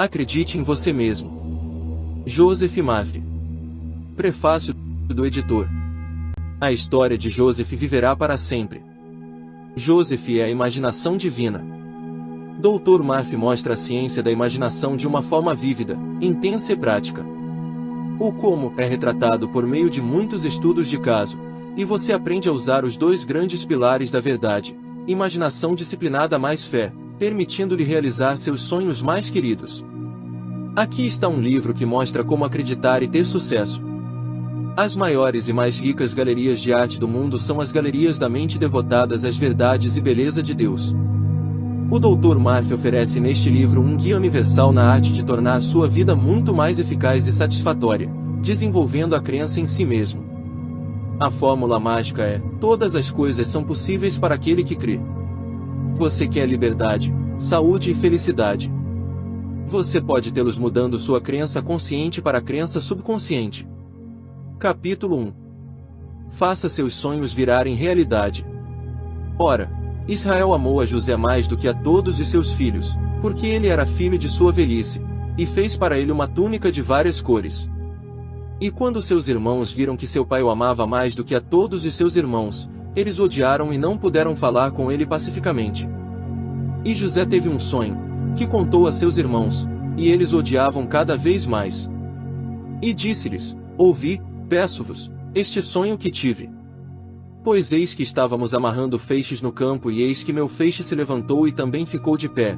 Acredite em você mesmo. Joseph Murphy. Prefácio do editor. A história de Joseph viverá para sempre. Joseph é a imaginação divina. Dr. Murphy mostra a ciência da imaginação de uma forma vívida, intensa e prática. O como é retratado por meio de muitos estudos de caso, e você aprende a usar os dois grandes pilares da verdade, imaginação disciplinada mais fé, permitindo-lhe realizar seus sonhos mais queridos. Aqui está um livro que mostra como acreditar e ter sucesso. As maiores e mais ricas galerias de arte do mundo são as galerias da mente devotadas às verdades e beleza de Deus. O Dr. Murphy oferece neste livro um guia universal na arte de tornar sua vida muito mais eficaz e satisfatória, desenvolvendo a crença em si mesmo. A fórmula mágica é: todas as coisas são possíveis para aquele que crê. Você quer liberdade, saúde e felicidade. Você pode tê-los mudando sua crença consciente para a crença subconsciente. Capítulo 1. Faça seus sonhos virarem realidade. Ora, Israel amou a José mais do que a todos os seus filhos, porque ele era filho de sua velhice, e fez para ele uma túnica de várias cores. E quando seus irmãos viram que seu pai o amava mais do que a todos os seus irmãos, eles o odiaram e não puderam falar com ele pacificamente. E José teve um sonho, que contou a seus irmãos, e eles o odiavam cada vez mais. E disse-lhes: Ouvi, peço-vos, este sonho que tive. Pois eis que estávamos amarrando feixes no campo e eis que meu feixe se levantou e também ficou de pé.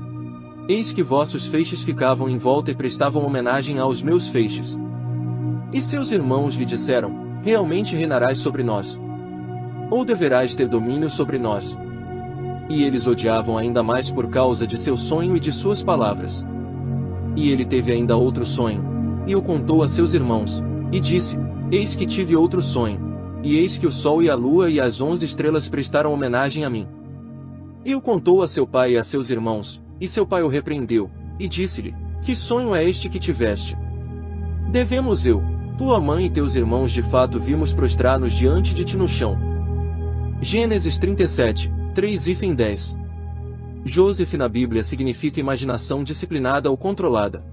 Eis que vossos feixes ficavam em volta e prestavam homenagem aos meus feixes. E seus irmãos lhe disseram: Realmente reinarás sobre nós? Ou deverás ter domínio sobre nós? E eles odiavam ainda mais por causa de seu sonho e de suas palavras. E ele teve ainda outro sonho, e o contou a seus irmãos, e disse: Eis que tive outro sonho, e eis que o sol e a lua e as 11 estrelas prestaram homenagem a mim. E o contou a seu pai e a seus irmãos, e seu pai o repreendeu, e disse-lhe: Que sonho é este que tiveste? Devemos eu, tua mãe e teus irmãos de fato vimos prostrar-nos diante de ti no chão. Gênesis 37, 3-10. Joseph na Bíblia significa imaginação disciplinada ou controlada.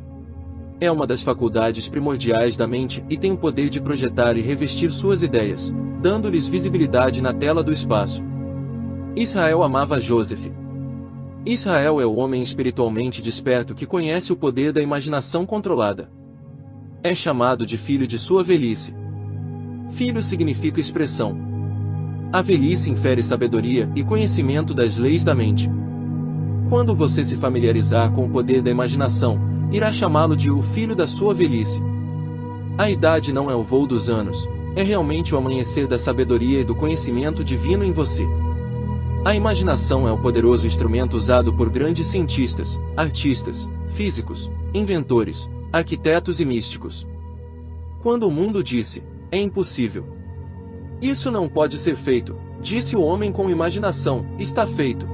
É uma das faculdades primordiais da mente e tem o poder de projetar e revestir suas ideias, dando-lhes visibilidade na tela do espaço. Israel amava Joseph. Israel é o homem espiritualmente desperto que conhece o poder da imaginação controlada. É chamado de filho de sua velhice. Filho significa expressão. A velhice infere sabedoria e conhecimento das leis da mente. Quando você se familiarizar com o poder da imaginação, irá chamá-lo de o filho da sua velhice. A idade não é o voo dos anos, é realmente o amanhecer da sabedoria e do conhecimento divino em você. A imaginação é o poderoso instrumento usado por grandes cientistas, artistas, físicos, inventores, arquitetos e místicos. Quando o mundo disse: é impossível. Isso não pode ser feito, disse o homem com imaginação: está feito.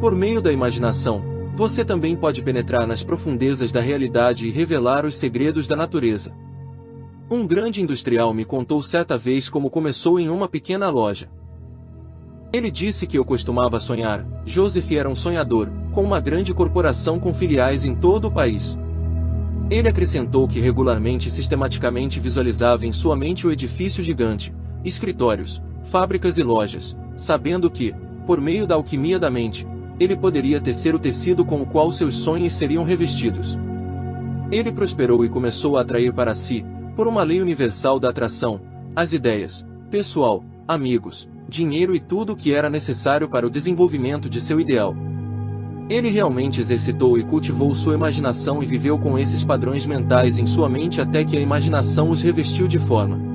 Por meio da imaginação, você também pode penetrar nas profundezas da realidade e revelar os segredos da natureza. Um grande industrial me contou certa vez como começou em uma pequena loja. Ele disse que eu costumava sonhar. Joseph era um sonhador, com uma grande corporação com filiais em todo o país. Ele acrescentou que regularmente e sistematicamente visualizava em sua mente o edifício gigante, escritórios, fábricas e lojas, sabendo que, por meio da alquimia da mente, ele poderia tecer o tecido com o qual seus sonhos seriam revestidos. Ele prosperou e começou a atrair para si, por uma lei universal da atração, as ideias, pessoal, amigos, dinheiro e tudo o que era necessário para o desenvolvimento de seu ideal. Ele realmente exercitou e cultivou sua imaginação e viveu com esses padrões mentais em sua mente até que a imaginação os revestiu de forma.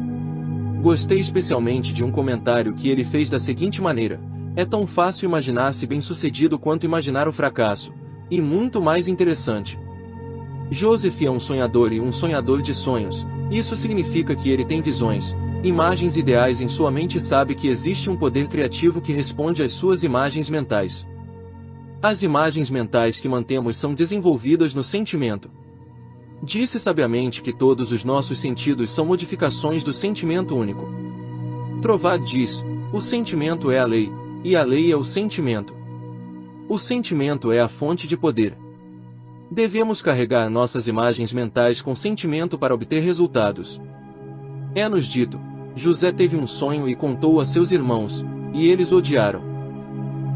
Gostei especialmente de um comentário que ele fez da seguinte maneira: é tão fácil imaginar-se bem-sucedido quanto imaginar o fracasso, e muito mais interessante. Joseph é um sonhador e um sonhador de sonhos. Isso significa que ele tem visões, imagens ideais em sua mente e sabe que existe um poder criativo que responde às suas imagens mentais. As imagens mentais que mantemos são desenvolvidas no sentimento. Disse sabiamente que todos os nossos sentidos são modificações do sentimento único. Trovad diz: o sentimento é a lei, e a lei é o sentimento. O sentimento é a fonte de poder. Devemos carregar nossas imagens mentais com sentimento para obter resultados. É-nos dito: José teve um sonho e contou a seus irmãos, e eles odiaram.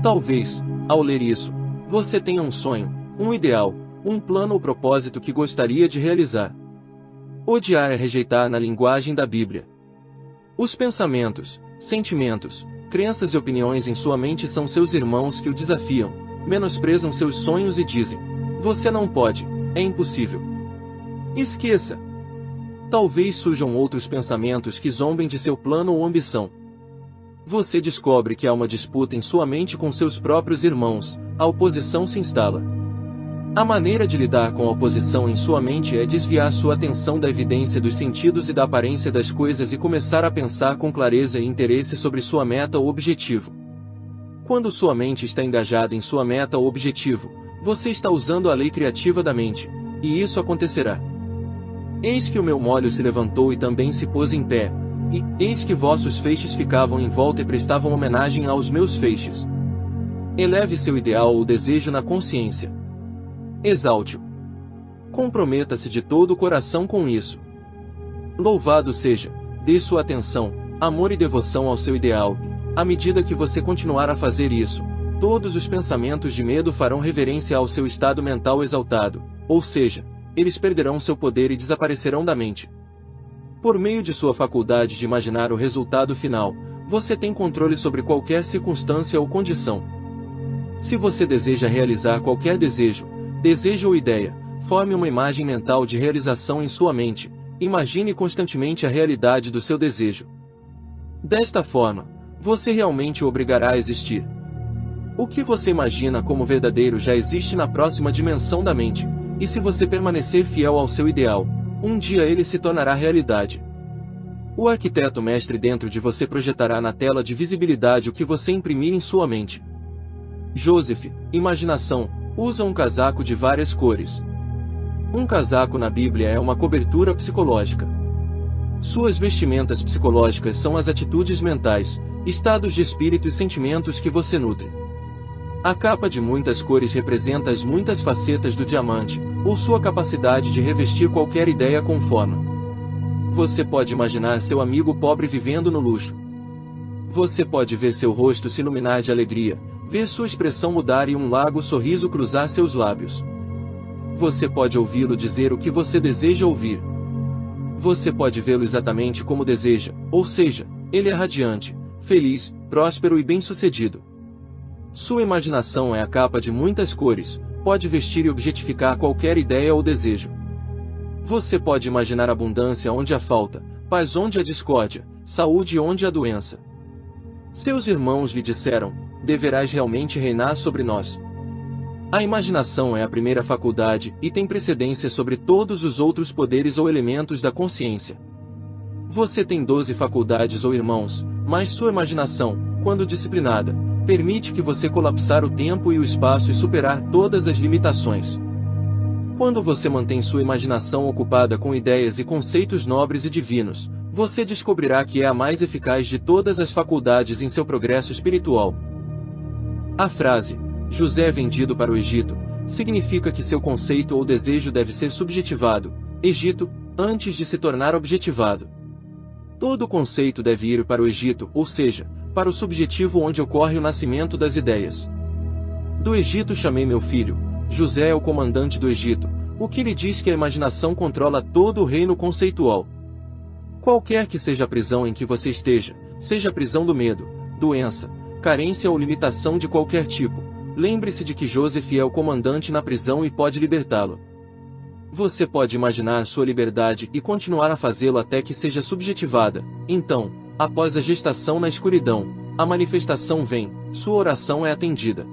Talvez, ao ler isso, você tenha um sonho, um ideal, um plano ou propósito que gostaria de realizar. Odiar é rejeitar na linguagem da Bíblia. Os pensamentos, sentimentos, crenças e opiniões em sua mente são seus irmãos que o desafiam, menosprezam seus sonhos e dizem: você não pode, é impossível. Esqueça! Talvez surjam outros pensamentos que zombem de seu plano ou ambição. Você descobre que há uma disputa em sua mente com seus próprios irmãos, a oposição se instala. A maneira de lidar com a oposição em sua mente é desviar sua atenção da evidência dos sentidos e da aparência das coisas e começar a pensar com clareza e interesse sobre sua meta ou objetivo. Quando sua mente está engajada em sua meta ou objetivo, você está usando a lei criativa da mente, e isso acontecerá. Eis que o meu molho se levantou e também se pôs em pé, e eis que vossos feixes ficavam em volta e prestavam homenagem aos meus feixes. Eleve seu ideal ou desejo na consciência. Exalte-o. Comprometa-se de todo o coração com isso. Louvado seja, dê sua atenção, amor e devoção ao seu ideal, e, à medida que você continuar a fazer isso, todos os pensamentos de medo farão reverência ao seu estado mental exaltado, ou seja, eles perderão seu poder e desaparecerão da mente. Por meio de sua faculdade de imaginar o resultado final, você tem controle sobre qualquer circunstância ou condição. Se você deseja realizar qualquer desejo ou ideia, forme uma imagem mental de realização em sua mente, imagine constantemente a realidade do seu desejo. Desta forma, você realmente o obrigará a existir. O que você imagina como verdadeiro já existe na próxima dimensão da mente, e se você permanecer fiel ao seu ideal, um dia ele se tornará realidade. O arquiteto mestre dentro de você projetará na tela de visibilidade o que você imprimir em sua mente. Joseph, imaginação, usa um casaco de várias cores. Um casaco na Bíblia é uma cobertura psicológica. Suas vestimentas psicológicas são as atitudes mentais, estados de espírito e sentimentos que você nutre. A capa de muitas cores representa as muitas facetas do diamante, ou sua capacidade de revestir qualquer ideia com forma. Você pode imaginar seu amigo pobre vivendo no luxo. Você pode ver seu rosto se iluminar de alegria, ver sua expressão mudar e um largo sorriso cruzar seus lábios. Você pode ouvi-lo dizer o que você deseja ouvir. Você pode vê-lo exatamente como deseja, ou seja, ele é radiante, feliz, próspero e bem-sucedido. Sua imaginação é a capa de muitas cores, pode vestir e objetificar qualquer ideia ou desejo. Você pode imaginar abundância onde há falta, paz onde há discórdia, saúde onde há doença. Seus irmãos lhe disseram: deverás realmente reinar sobre nós. A imaginação é a primeira faculdade e tem precedência sobre todos os outros poderes ou elementos da consciência. Você tem 12 faculdades ou irmãos, mas sua imaginação, quando disciplinada, permite que você colapsar o tempo e o espaço e superar todas as limitações. Quando você mantém sua imaginação ocupada com ideias e conceitos nobres e divinos, você descobrirá que é a mais eficaz de todas as faculdades em seu progresso espiritual. A frase, José é vendido para o Egito, significa que seu conceito ou desejo deve ser subjetivado, Egito, antes de se tornar objetivado. Todo conceito deve ir para o Egito, ou seja, para o subjetivo onde ocorre o nascimento das ideias. Do Egito chamei meu filho. José é o comandante do Egito, o que lhe diz que a imaginação controla todo o reino conceitual. Qualquer que seja a prisão em que você esteja, seja a prisão do medo, doença, carência ou limitação de qualquer tipo, lembre-se de que Joseph é o comandante na prisão e pode libertá-lo. Você pode imaginar sua liberdade e continuar a fazê-lo até que seja subjetivada. Então, após a gestação na escuridão, a manifestação vem, sua oração é atendida.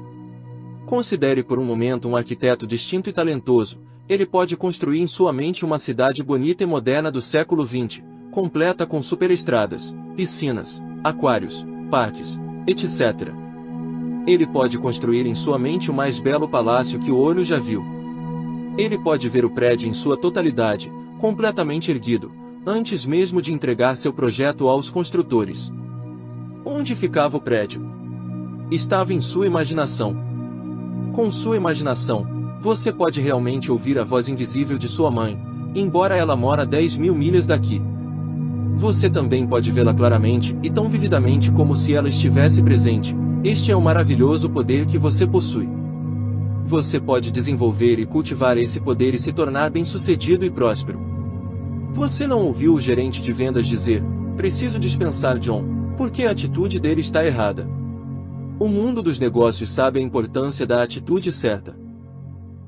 Considere por um momento um arquiteto distinto e talentoso. Ele pode construir em sua mente uma cidade bonita e moderna do século XX, completa com superestradas, piscinas, aquários, parques, etc. Ele pode construir em sua mente o mais belo palácio que o olho já viu. Ele pode ver o prédio em sua totalidade, completamente erguido, antes mesmo de entregar seu projeto aos construtores. Onde ficava o prédio? Estava em sua imaginação. Com sua imaginação, Você pode realmente ouvir a voz invisível de sua mãe, embora ela mora a 10.000 milhas daqui. Você também pode vê-la claramente e tão vividamente como se ela estivesse presente. Este é o maravilhoso poder que você possui. Você pode desenvolver e cultivar esse poder e se tornar bem-sucedido e próspero. Você não ouviu o gerente de vendas dizer: "Preciso dispensar John, porque a atitude dele está errada"? O mundo dos negócios sabe a importância da atitude certa.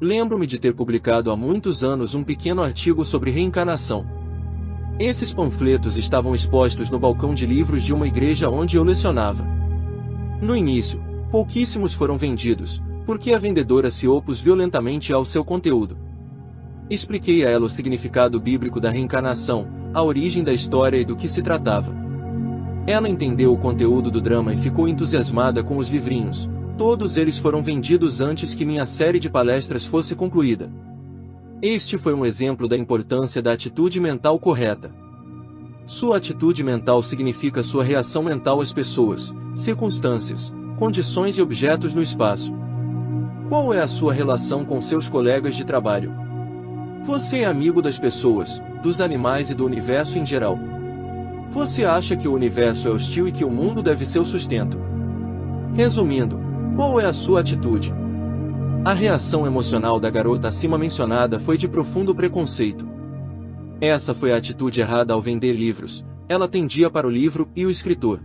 Lembro-me de ter publicado há muitos anos um pequeno artigo sobre reencarnação. Esses panfletos estavam expostos no balcão de livros de uma igreja onde eu lecionava. No início, pouquíssimos foram vendidos, porque a vendedora se opôs violentamente ao seu conteúdo. Expliquei a ela o significado bíblico da reencarnação, a origem da história e do que se tratava. Ela entendeu o conteúdo do drama e ficou entusiasmada com os livrinhos. Todos eles foram vendidos antes que minha série de palestras fosse concluída. Este foi um exemplo da importância da atitude mental correta. Sua atitude mental significa sua reação mental às pessoas, circunstâncias, condições e objetos no espaço. Qual é a sua relação com seus colegas de trabalho? Você é amigo das pessoas, dos animais e do universo em geral? Você acha que o universo é hostil e que o mundo deve seu sustento? Resumindo, qual é a sua atitude? A reação emocional da garota acima mencionada foi de profundo preconceito. Essa foi a atitude errada ao vender livros. Ela tendia para o livro e o escritor.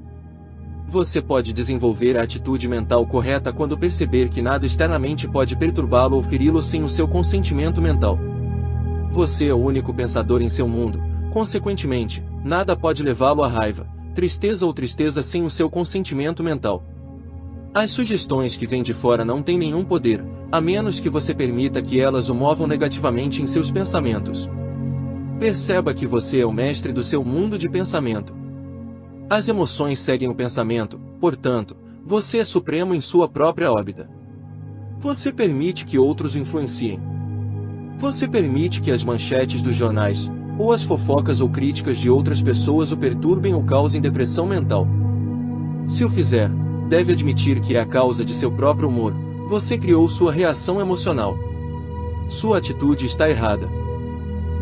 Você pode desenvolver a atitude mental correta quando perceber que nada externamente pode perturbá-lo ou feri-lo sem o seu consentimento mental. Você é o único pensador em seu mundo, consequentemente, nada pode levá-lo à raiva, tristeza ou tristeza sem o seu consentimento mental. As sugestões que vêm de fora não têm nenhum poder, a menos que você permita que elas o movam negativamente em seus pensamentos. Perceba que você é o mestre do seu mundo de pensamento. As emoções seguem o pensamento, portanto, você é supremo em sua própria órbita. Você permite que outros o influenciem. Você permite que as manchetes dos jornais, ou as fofocas ou críticas de outras pessoas o perturbem ou causem depressão mental. Se o fizer, deve admitir que é a causa de seu próprio humor. Você criou sua reação emocional. Sua atitude está errada.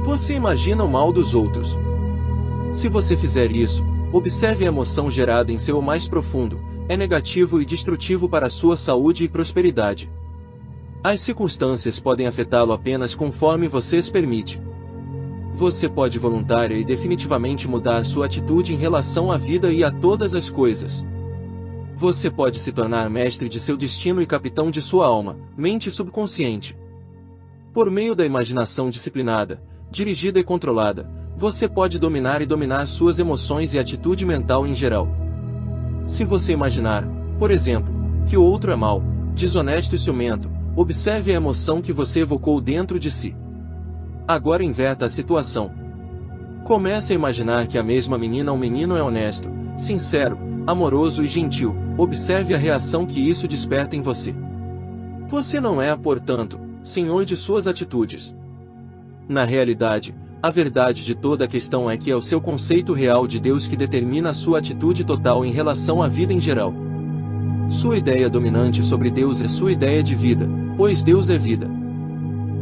Você imagina o mal dos outros. Se você fizer isso, observe a emoção gerada em seu mais profundo, é negativo e destrutivo para a sua saúde e prosperidade. As circunstâncias podem afetá-lo apenas conforme você as permite. Você pode voluntária e definitivamente mudar sua atitude em relação à vida e a todas as coisas. Você pode se tornar mestre de seu destino e capitão de sua alma, mente subconsciente. Por meio da imaginação disciplinada, dirigida e controlada, você pode dominar suas emoções e atitude mental em geral. Se você imaginar, por exemplo, que o outro é mau, desonesto e ciumento, observe a emoção que você evocou dentro de si. Agora inverta a situação. Comece a imaginar que a mesma menina ou menino é honesto, sincero, amoroso e gentil. Observe a reação que isso desperta em você. Você não é, portanto, senhor de suas atitudes. Na realidade, a verdade de toda a questão é que é o seu conceito real de Deus que determina a sua atitude total em relação à vida em geral. Sua ideia dominante sobre Deus é sua ideia de vida, pois Deus é vida.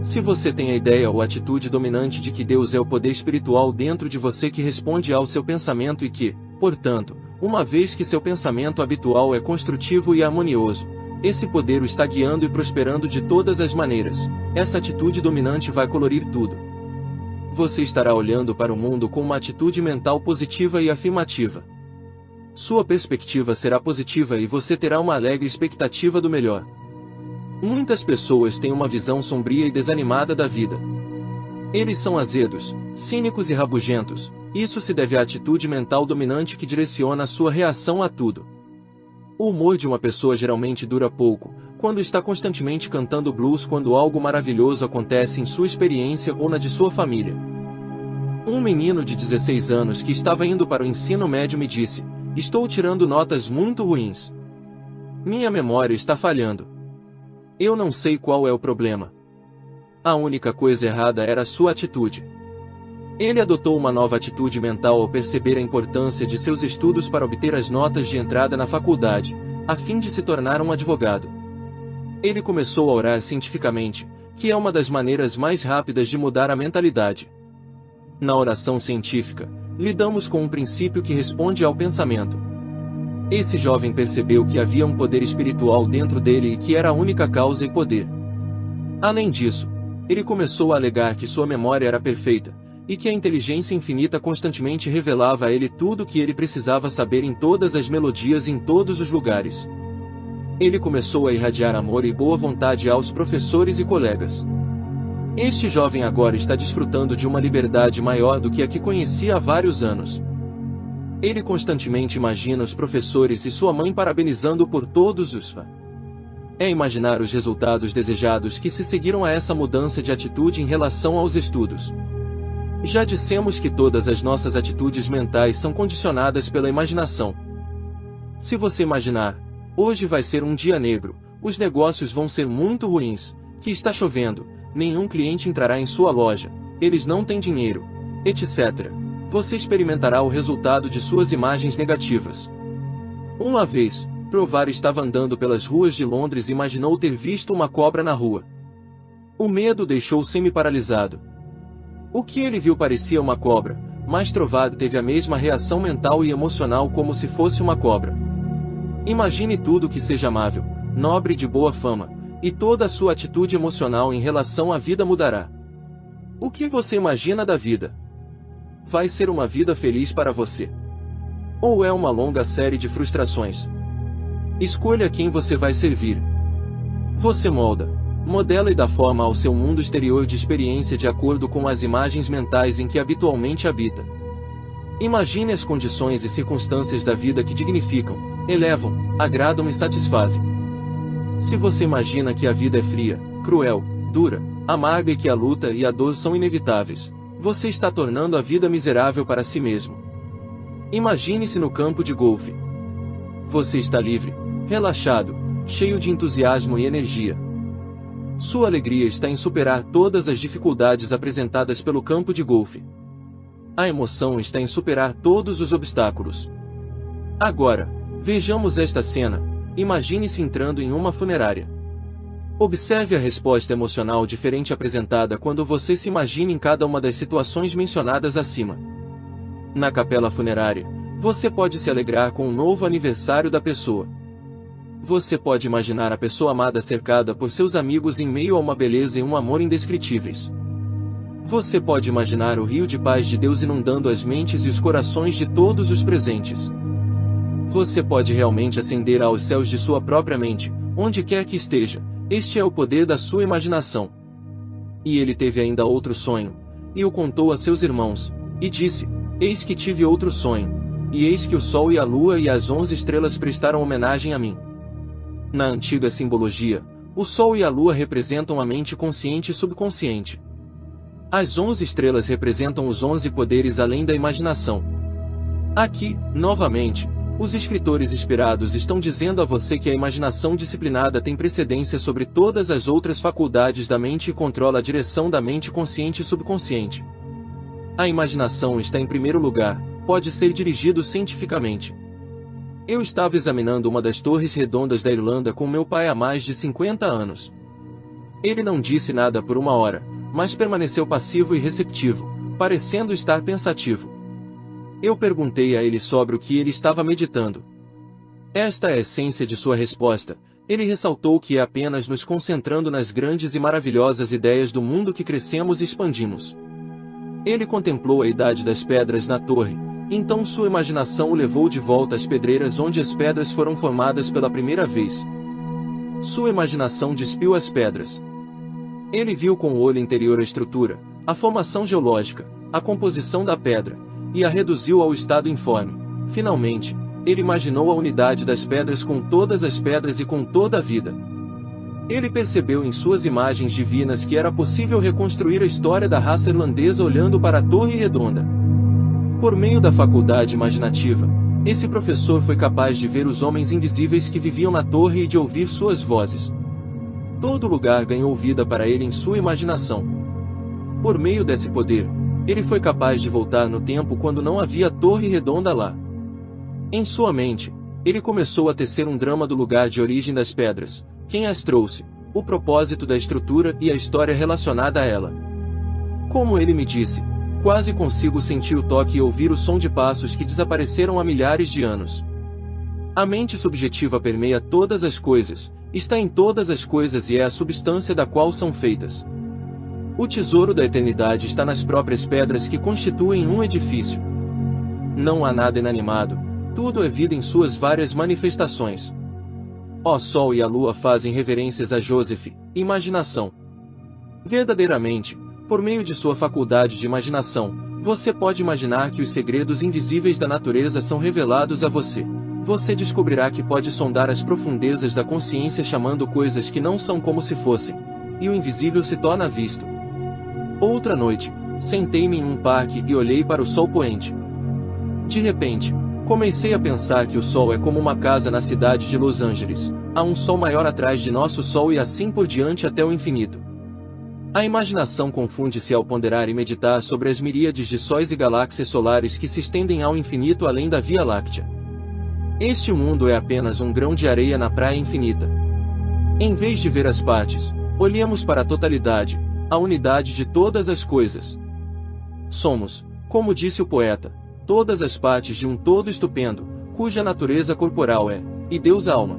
Se você tem a ideia ou atitude dominante de que Deus é o poder espiritual dentro de você que responde ao seu pensamento e que, portanto, uma vez que seu pensamento habitual é construtivo e harmonioso, esse poder o está guiando e prosperando de todas as maneiras, essa atitude dominante vai colorir tudo. Você estará olhando para o mundo com uma atitude mental positiva e afirmativa. Sua perspectiva será positiva e você terá uma alegre expectativa do melhor. Muitas pessoas têm uma visão sombria e desanimada da vida. Eles são azedos, cínicos e rabugentos. Isso se deve à atitude mental dominante que direciona a sua reação a tudo. O humor de uma pessoa geralmente dura pouco, quando está constantemente cantando blues quando algo maravilhoso acontece em sua experiência ou na de sua família. Um menino de 16 anos que estava indo para o ensino médio me disse: "Estou tirando notas muito ruins. Minha memória está falhando. Eu não sei qual é o problema." A única coisa errada era a sua atitude. Ele adotou uma nova atitude mental ao perceber a importância de seus estudos para obter as notas de entrada na faculdade, a fim de se tornar um advogado. Ele começou a orar cientificamente, que é uma das maneiras mais rápidas de mudar a mentalidade. Na oração científica, lidamos com um princípio que responde ao pensamento. Esse jovem percebeu que havia um poder espiritual dentro dele e que era a única causa e poder. Além disso, ele começou a alegar que sua memória era perfeita, e que a inteligência infinita constantemente revelava a ele tudo o que ele precisava saber em todas as melodias e em todos os lugares. Ele começou a irradiar amor e boa vontade aos professores e colegas. Este jovem agora está desfrutando de uma liberdade maior do que a que conhecia há vários anos. Ele constantemente imagina os professores e sua mãe parabenizando-o por todos os É imaginar os resultados desejados que se seguiram a essa mudança de atitude em relação aos estudos. Já dissemos que todas as nossas atitudes mentais são condicionadas pela imaginação. Se você imaginar, hoje vai ser um dia negro, os negócios vão ser muito ruins, que está chovendo, nenhum cliente entrará em sua loja, eles não têm dinheiro, etc. Você experimentará o resultado de suas imagens negativas. Uma vez, Provar estava andando pelas ruas de Londres e imaginou ter visto uma cobra na rua. O medo deixou semi-paralisado. O que ele viu parecia uma cobra, mas Trovar teve a mesma reação mental e emocional como se fosse uma cobra. Imagine tudo que seja amável, nobre e de boa fama, e toda a sua atitude emocional em relação à vida mudará. O que você imagina da vida? Vai ser uma vida feliz para você? Ou é uma longa série de frustrações? Escolha quem você vai servir. Você molda, modela e dá forma ao seu mundo exterior de experiência de acordo com as imagens mentais em que habitualmente habita. Imagine as condições e circunstâncias da vida que dignificam, elevam, agradam e satisfazem. Se você imagina que a vida é fria, cruel, dura, amarga e que a luta e a dor são inevitáveis, você está tornando a vida miserável para si mesmo. Imagine-se no campo de golfe. Você está livre, relaxado, cheio de entusiasmo e energia. Sua alegria está em superar todas as dificuldades apresentadas pelo campo de golfe. A emoção está em superar todos os obstáculos. Agora, vejamos esta cena. Imagine-se entrando em uma funerária. Observe a resposta emocional diferente apresentada quando você se imagina em cada uma das situações mencionadas acima. Na capela funerária, você pode se alegrar com o novo aniversário da pessoa. Você pode imaginar a pessoa amada cercada por seus amigos em meio a uma beleza e um amor indescritíveis. Você pode imaginar o rio de paz de Deus inundando as mentes e os corações de todos os presentes. Você pode realmente ascender aos céus de sua própria mente, onde quer que esteja. Este é o poder da sua imaginação. E ele teve ainda outro sonho, e o contou a seus irmãos, e disse: Eis que tive outro sonho, e eis que o sol e a lua e as 11 estrelas prestaram homenagem a mim. Na antiga simbologia, o sol e a lua representam a mente consciente e subconsciente. As 11 estrelas representam os 11 poderes além da imaginação. Aqui, novamente, os escritores inspirados estão dizendo a você que a imaginação disciplinada tem precedência sobre todas as outras faculdades da mente e controla a direção da mente consciente e subconsciente. A imaginação está em primeiro lugar, pode ser dirigido cientificamente. Eu estava examinando uma das torres redondas da Irlanda com meu pai há mais de 50 anos. Ele não disse nada por uma hora, mas permaneceu passivo e receptivo, parecendo estar pensativo. Eu perguntei a ele sobre o que ele estava meditando. Esta é a essência de sua resposta. Ele ressaltou que é apenas nos concentrando nas grandes e maravilhosas ideias do mundo que crescemos e expandimos. Ele contemplou a idade das pedras na torre, então sua imaginação o levou de volta às pedreiras onde as pedras foram formadas pela primeira vez. Sua imaginação despiu as pedras. Ele viu com o olho interior a estrutura, a formação geológica, a composição da pedra, e a reduziu ao estado informe. Finalmente, ele imaginou a unidade das pedras com todas as pedras e com toda a vida. Ele percebeu em suas imagens divinas que era possível reconstruir a história da raça irlandesa olhando para a Torre Redonda. Por meio da faculdade imaginativa, esse professor foi capaz de ver os homens invisíveis que viviam na torre e de ouvir suas vozes. Todo lugar ganhou vida para ele em sua imaginação. Por meio desse poder, ele foi capaz de voltar no tempo quando não havia Torre Redonda lá. Em sua mente, ele começou a tecer um drama do lugar de origem das pedras, quem as trouxe, o propósito da estrutura e a história relacionada a ela. Como ele me disse, quase consigo sentir o toque e ouvir o som de passos que desapareceram há milhares de anos. A mente subjetiva permeia todas as coisas, está em todas as coisas e é a substância da qual são feitas. O tesouro da eternidade está nas próprias pedras que constituem um edifício. Não há nada inanimado, tudo é vida em suas várias manifestações. O Sol e a Lua fazem reverências a Joseph, imaginação. Verdadeiramente, por meio de sua faculdade de imaginação, você pode imaginar que os segredos invisíveis da natureza são revelados a você. Você descobrirá que pode sondar as profundezas da consciência chamando coisas que não são como se fossem, e o invisível se torna visto. Outra noite, sentei-me em um parque e olhei para o sol poente. De repente, comecei a pensar que o sol é como uma casa na cidade de Los Angeles, há um sol maior atrás de nosso sol e assim por diante até o infinito. A imaginação confunde-se ao ponderar e meditar sobre as miríades de sóis e galáxias solares que se estendem ao infinito além da Via Láctea. Este mundo é apenas um grão de areia na praia infinita. Em vez de ver as partes, olhemos para a totalidade, a unidade de todas as coisas. Somos, como disse o poeta, todas as partes de um todo estupendo, cuja natureza corporal é, e Deus alma.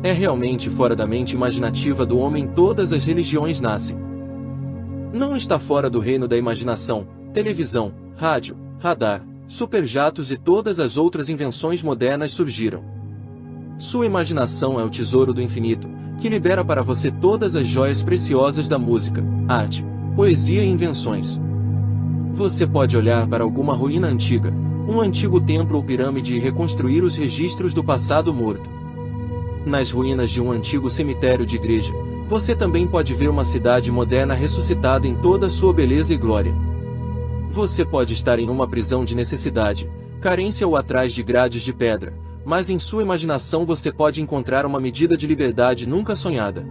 É realmente fora da mente imaginativa do homem todas as religiões nascem. Não está fora do reino da imaginação, televisão, rádio, radar, superjatos e todas as outras invenções modernas surgiram. Sua imaginação é o tesouro do infinito, que libera para você todas as joias preciosas da música, arte, poesia e invenções. Você pode olhar para alguma ruína antiga, um antigo templo ou pirâmide e reconstruir os registros do passado morto. Nas ruínas de um antigo cemitério de igreja, você também pode ver uma cidade moderna ressuscitada em toda a sua beleza e glória. Você pode estar em uma prisão de necessidade, carência ou atrás de grades de pedra, mas em sua imaginação você pode encontrar uma medida de liberdade nunca sonhada.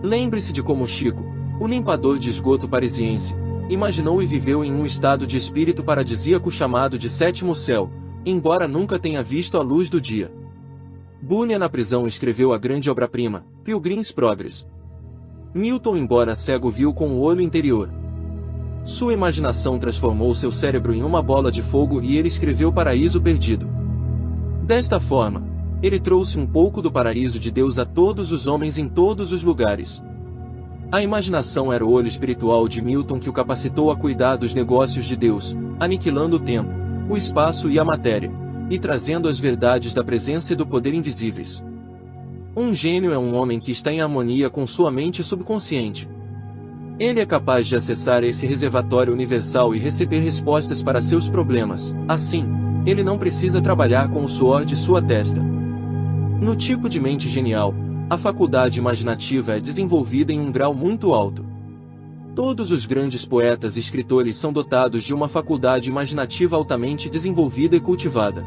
Lembre-se de como Chico, o limpador de esgoto parisiense, imaginou e viveu em um estado de espírito paradisíaco chamado de sétimo céu, embora nunca tenha visto a luz do dia. Bunyan na prisão escreveu a grande obra-prima, Pilgrim's Progress. Milton, embora cego, viu com o olho interior. Sua imaginação transformou seu cérebro em uma bola de fogo e ele escreveu Paraíso Perdido. Desta forma, ele trouxe um pouco do paraíso de Deus a todos os homens em todos os lugares. A imaginação era o olho espiritual de Milton que o capacitou a cuidar dos negócios de Deus, aniquilando o tempo, o espaço e a matéria, e trazendo as verdades da presença e do poder invisíveis. Um gênio é um homem que está em harmonia com sua mente subconsciente. Ele é capaz de acessar esse reservatório universal e receber respostas para seus problemas. Assim, ele não precisa trabalhar com o suor de sua testa. No tipo de mente genial, a faculdade imaginativa é desenvolvida em um grau muito alto. Todos os grandes poetas e escritores são dotados de uma faculdade imaginativa altamente desenvolvida e cultivada.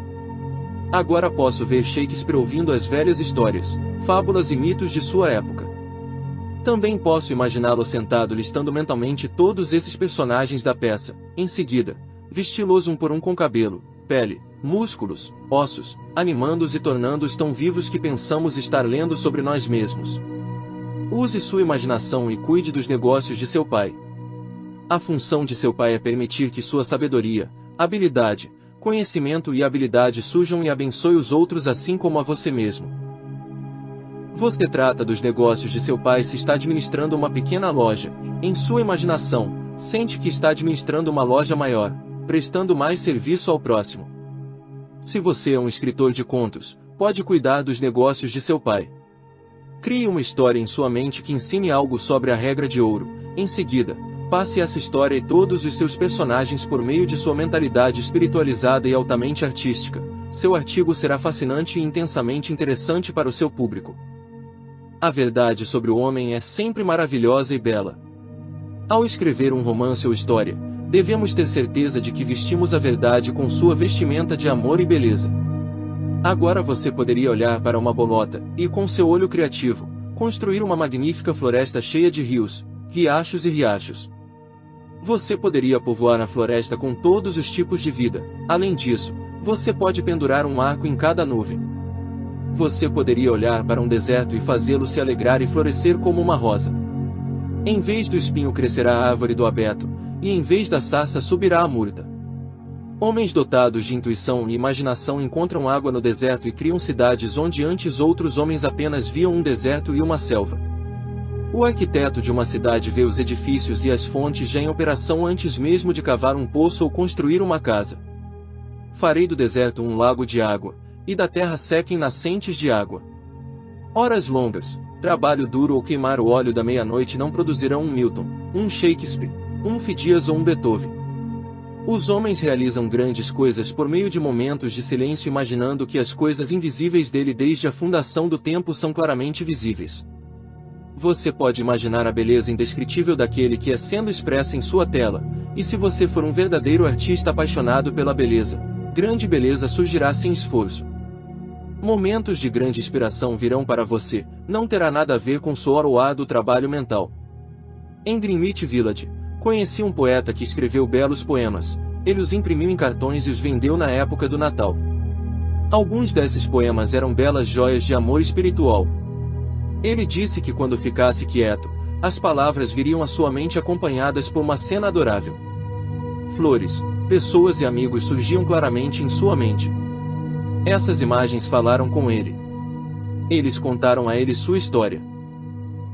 Agora posso ver Shakespeare ouvindo as velhas histórias, fábulas e mitos de sua época. Também posso imaginá-lo sentado listando mentalmente todos esses personagens da peça, em seguida, vesti-los um por um com cabelo, pele, músculos, ossos, animando-os e tornando-os tão vivos que pensamos estar lendo sobre nós mesmos. Use sua imaginação e cuide dos negócios de seu pai. A função de seu pai é permitir que sua sabedoria, habilidade, conhecimento e habilidade surjam e abençoe os outros assim como a você mesmo. Você trata dos negócios de seu pai se está administrando uma pequena loja. Em sua imaginação, sente que está administrando uma loja maior, prestando mais serviço ao próximo. Se você é um escritor de contos, pode cuidar dos negócios de seu pai. Crie uma história em sua mente que ensine algo sobre a regra de ouro. Em seguida, passe essa história e todos os seus personagens por meio de sua mentalidade espiritualizada e altamente artística. Seu artigo será fascinante e intensamente interessante para o seu público. A verdade sobre o homem é sempre maravilhosa e bela. Ao escrever um romance ou história, devemos ter certeza de que vestimos a verdade com sua vestimenta de amor e beleza. Agora você poderia olhar para uma bolota, e com seu olho criativo, construir uma magnífica floresta cheia de rios, riachos e riachos. Você poderia povoar a floresta com todos os tipos de vida. Além disso, você pode pendurar um arco em cada nuvem. Você poderia olhar para um deserto e fazê-lo se alegrar e florescer como uma rosa. Em vez do espinho crescerá a árvore do abeto, e em vez da sarça subirá a murta. Homens dotados de intuição e imaginação encontram água no deserto e criam cidades onde antes outros homens apenas viam um deserto e uma selva. O arquiteto de uma cidade vê os edifícios e as fontes já em operação antes mesmo de cavar um poço ou construir uma casa. Farei do deserto um lago de água, e da terra sequem nascentes de água. Horas longas, trabalho duro ou queimar o óleo da meia-noite não produzirão um Milton, um Shakespeare, um Fidias ou um Beethoven. Os homens realizam grandes coisas por meio de momentos de silêncio imaginando que as coisas invisíveis dele desde a fundação do tempo são claramente visíveis. Você pode imaginar a beleza indescritível daquele que é sendo expressa em sua tela, e se você for um verdadeiro artista apaixonado pela beleza, grande beleza surgirá sem esforço. Momentos de grande inspiração virão para você, não terá nada a ver com suor ou árduo trabalho mental. Em Greenwich Village, conheci um poeta que escreveu belos poemas, ele os imprimiu em cartões e os vendeu na época do Natal. Alguns desses poemas eram belas joias de amor espiritual. Ele disse que quando ficasse quieto, as palavras viriam à sua mente acompanhadas por uma cena adorável. Flores, pessoas e amigos surgiam claramente em sua mente. Essas imagens falaram com ele. Eles contaram a ele sua história.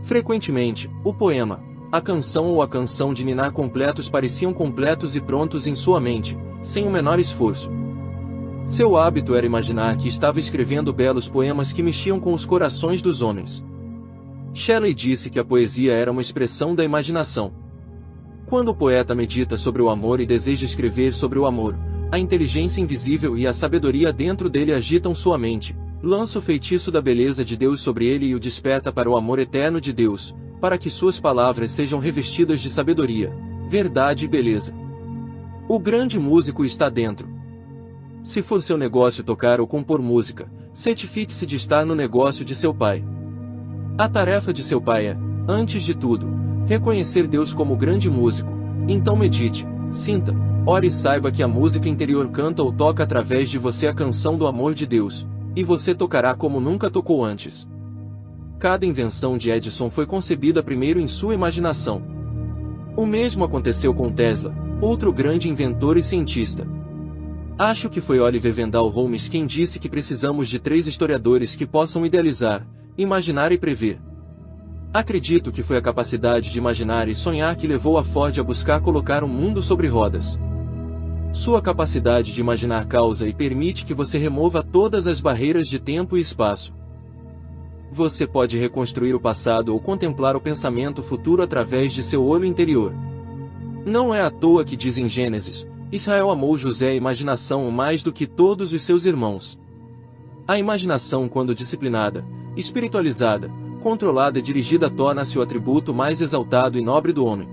Frequentemente, o poema, a canção ou a canção de ninar completos pareciam completos e prontos em sua mente, sem o menor esforço. Seu hábito era imaginar que estava escrevendo belos poemas que mexiam com os corações dos homens. Shelley disse que a poesia era uma expressão da imaginação. Quando o poeta medita sobre o amor e deseja escrever sobre o amor, a inteligência invisível e a sabedoria dentro dele agitam sua mente, lança o feitiço da beleza de Deus sobre ele e o desperta para o amor eterno de Deus, para que suas palavras sejam revestidas de sabedoria, verdade e beleza. O grande músico está dentro. Se for seu negócio tocar ou compor música, certifique-se de estar no negócio de seu pai. A tarefa de seu pai é, antes de tudo, reconhecer Deus como grande músico, então medite, sinta, ore e saiba que a música interior canta ou toca através de você a canção do amor de Deus, e você tocará como nunca tocou antes. Cada invenção de Edison foi concebida primeiro em sua imaginação. O mesmo aconteceu com Tesla, outro grande inventor e cientista. Acho que foi Oliver Wendell Holmes quem disse que precisamos de 3 historiadores que possam idealizar, imaginar e prever. Acredito que foi a capacidade de imaginar e sonhar que levou a Ford a buscar colocar um mundo sobre rodas. Sua capacidade de imaginar causa e permite que você remova todas as barreiras de tempo e espaço. Você pode reconstruir o passado ou contemplar o pensamento futuro através de seu olho interior. Não é à toa que diz em Gênesis, Israel amou José a imaginação mais do que todos os seus irmãos. A imaginação, quando disciplinada, espiritualizada, controlada e dirigida torna-se o atributo mais exaltado e nobre do homem.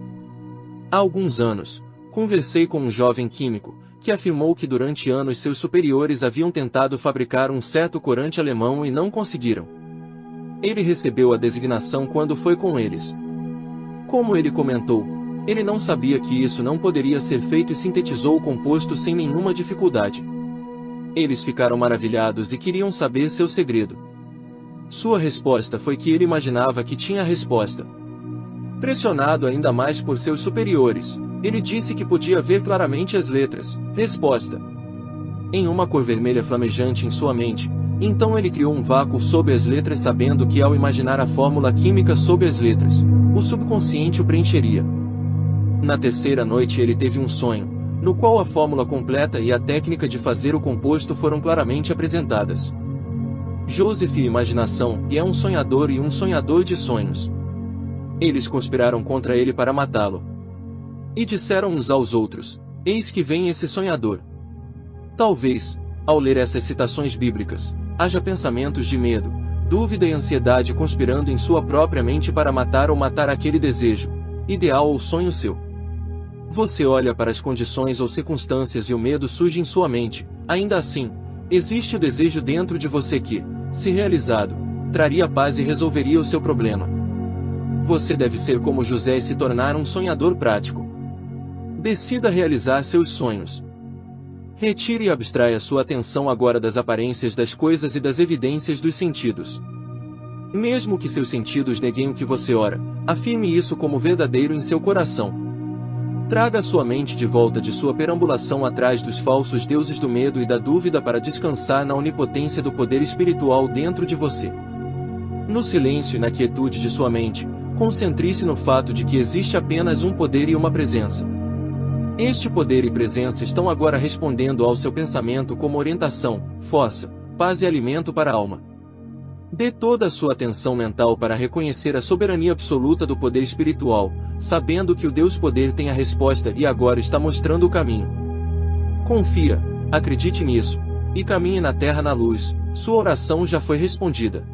Há alguns anos, conversei com um jovem químico, que afirmou que durante anos seus superiores haviam tentado fabricar um certo corante alemão e não conseguiram. Ele recebeu a designação quando foi com eles. Como ele comentou, ele não sabia que isso não poderia ser feito e sintetizou o composto sem nenhuma dificuldade. Eles ficaram maravilhados e queriam saber seu segredo. Sua resposta foi que ele imaginava que tinha a resposta. Pressionado ainda mais por seus superiores, ele disse que podia ver claramente as letras, resposta, em uma cor vermelha flamejante em sua mente. Então ele criou um vácuo sob as letras sabendo que ao imaginar a fórmula química sob as letras, o subconsciente o preencheria. Na terceira noite ele teve um sonho, no qual a fórmula completa e a técnica de fazer o composto foram claramente apresentadas. Joseph e imaginação, e é um sonhador e um sonhador de sonhos. Eles conspiraram contra ele para matá-lo. E disseram uns aos outros, eis que vem esse sonhador. Talvez, ao ler essas citações bíblicas, haja pensamentos de medo, dúvida e ansiedade conspirando em sua própria mente para matar ou matar aquele desejo, ideal ou sonho seu. Você olha para as condições ou circunstâncias e o medo surge em sua mente, ainda assim, existe o desejo dentro de você que, se realizado, traria paz e resolveria o seu problema. Você deve ser como José e se tornar um sonhador prático. Decida realizar seus sonhos. Retire e abstraia sua atenção agora das aparências das coisas e das evidências dos sentidos. Mesmo que seus sentidos neguem o que você ora, afirme isso como verdadeiro em seu coração. Traga sua mente de volta de sua perambulação atrás dos falsos deuses do medo e da dúvida para descansar na onipotência do poder espiritual dentro de você. No silêncio e na quietude de sua mente, concentre-se no fato de que existe apenas um poder e uma presença. Este poder e presença estão agora respondendo ao seu pensamento como orientação, força, paz e alimento para a alma. Dê toda a sua atenção mental para reconhecer a soberania absoluta do poder espiritual, sabendo que o Deus Poder tem a resposta e agora está mostrando o caminho. Confia, acredite nisso, e caminhe na terra na luz, sua oração já foi respondida.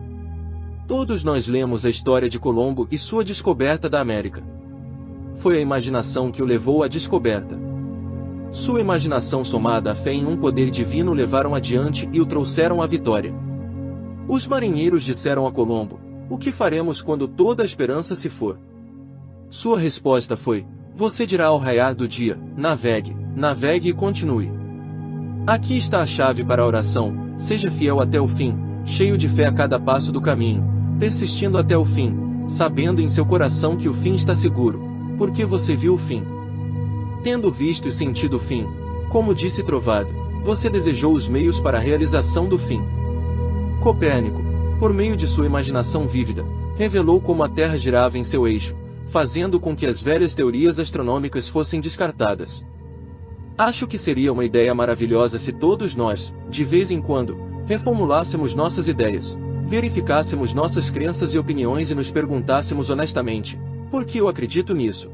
Todos nós lemos a história de Colombo e sua descoberta da América. Foi a imaginação que o levou à descoberta. Sua imaginação somada à fé em um poder divino o levaram adiante e o trouxeram à vitória. Os marinheiros disseram a Colombo: "O que faremos quando toda a esperança se for?" Sua resposta foi: "Você dirá ao raiar do dia, navegue, navegue e continue." Aqui está a chave para a oração: seja fiel até o fim, cheio de fé a cada passo do caminho, persistindo até o fim, sabendo em seu coração que o fim está seguro, porque você viu o fim. Tendo visto e sentido o fim, como disse Trovado, você desejou os meios para a realização do fim. Copérnico, por meio de sua imaginação vívida, revelou como a Terra girava em seu eixo, fazendo com que as velhas teorias astronômicas fossem descartadas. Acho que seria uma ideia maravilhosa se todos nós, de vez em quando, reformulássemos nossas ideias, verificássemos nossas crenças e opiniões e nos perguntássemos honestamente: por que eu acredito nisso?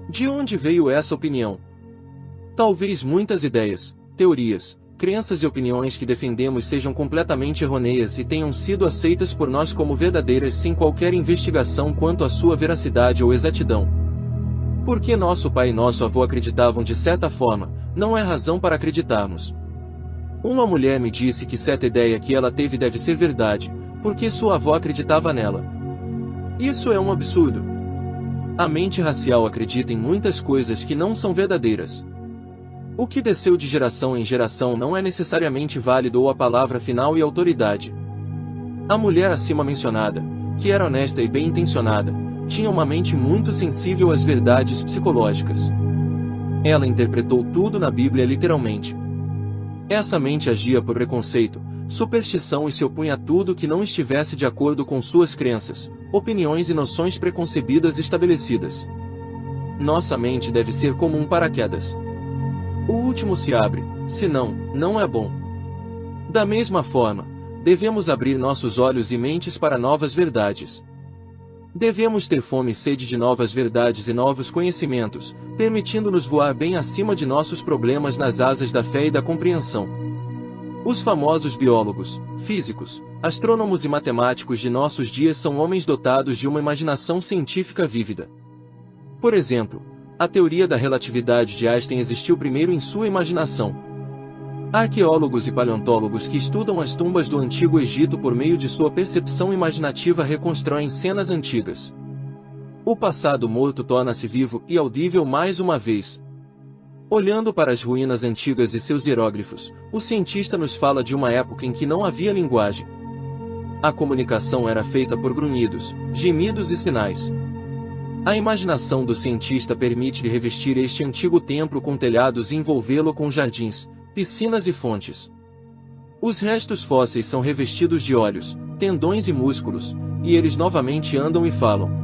De onde veio essa opinião? Talvez muitas ideias, teorias, crenças e opiniões que defendemos sejam completamente errôneas e tenham sido aceitas por nós como verdadeiras sem qualquer investigação quanto à sua veracidade ou exatidão. Porque nosso pai e nosso avô acreditavam de certa forma, não é razão para acreditarmos. Uma mulher me disse que certa ideia que ela teve deve ser verdade, porque sua avó acreditava nela. Isso é um absurdo. A mente racial acredita em muitas coisas que não são verdadeiras. O que desceu de geração em geração não é necessariamente válido ou a palavra final e autoridade. A mulher acima mencionada, que era honesta e bem-intencionada, tinha uma mente muito sensível às verdades psicológicas. Ela interpretou tudo na Bíblia literalmente. Essa mente agia por preconceito, superstição e se opunha a tudo que não estivesse de acordo com suas crenças, opiniões e noções preconcebidas estabelecidas. Nossa mente deve ser como um paraquedas. O último se abre, senão, não é bom. Da mesma forma, devemos abrir nossos olhos e mentes para novas verdades. Devemos ter fome e sede de novas verdades e novos conhecimentos, permitindo-nos voar bem acima de nossos problemas nas asas da fé e da compreensão. Os famosos biólogos, físicos, astrônomos e matemáticos de nossos dias são homens dotados de uma imaginação científica vívida. Por exemplo, a teoria da relatividade de Einstein existiu primeiro em sua imaginação. Arqueólogos e paleontólogos que estudam as tumbas do Antigo Egito por meio de sua percepção imaginativa reconstroem cenas antigas. O passado morto torna-se vivo e audível mais uma vez. Olhando para as ruínas antigas e seus hieróglifos, o cientista nos fala de uma época em que não havia linguagem. A comunicação era feita por grunhidos, gemidos e sinais. A imaginação do cientista permite revestir este antigo templo com telhados e envolvê-lo com jardins, piscinas e fontes. Os restos fósseis são revestidos de olhos, tendões e músculos, e eles novamente andam e falam.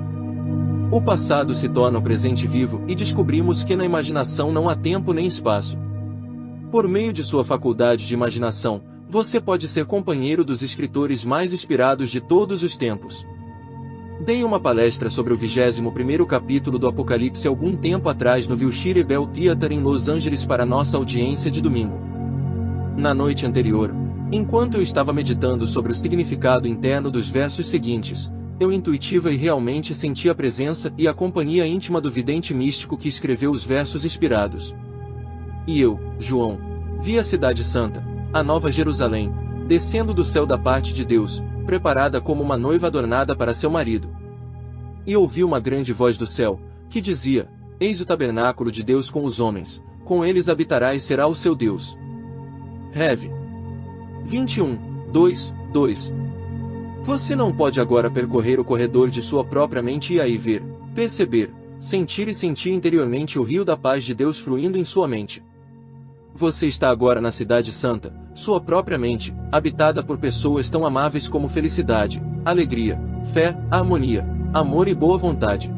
O passado se torna o presente vivo e descobrimos que na imaginação não há tempo nem espaço. Por meio de sua faculdade de imaginação, você pode ser companheiro dos escritores mais inspirados de todos os tempos. Dei uma palestra sobre o 21º capítulo do Apocalipse algum tempo atrás no Wilshire Bell Theatre em Los Angeles para nossa audiência de domingo. Na noite anterior, enquanto eu estava meditando sobre o significado interno dos versos seguintes, eu intuitiva e realmente senti a presença e a companhia íntima do vidente místico que escreveu os versos inspirados. E eu, João, vi a Cidade Santa, a Nova Jerusalém, descendo do céu da parte de Deus, preparada como uma noiva adornada para seu marido. E ouvi uma grande voz do céu, que dizia: Eis o tabernáculo de Deus com os homens, com eles habitará e será o seu Deus. Rev. 21:2. Você não pode agora percorrer o corredor de sua própria mente e aí ver, perceber, sentir e sentir interiormente o rio da paz de Deus fluindo em sua mente. Você está agora na Cidade Santa, sua própria mente, habitada por pessoas tão amáveis como felicidade, alegria, fé, harmonia, amor e boa vontade.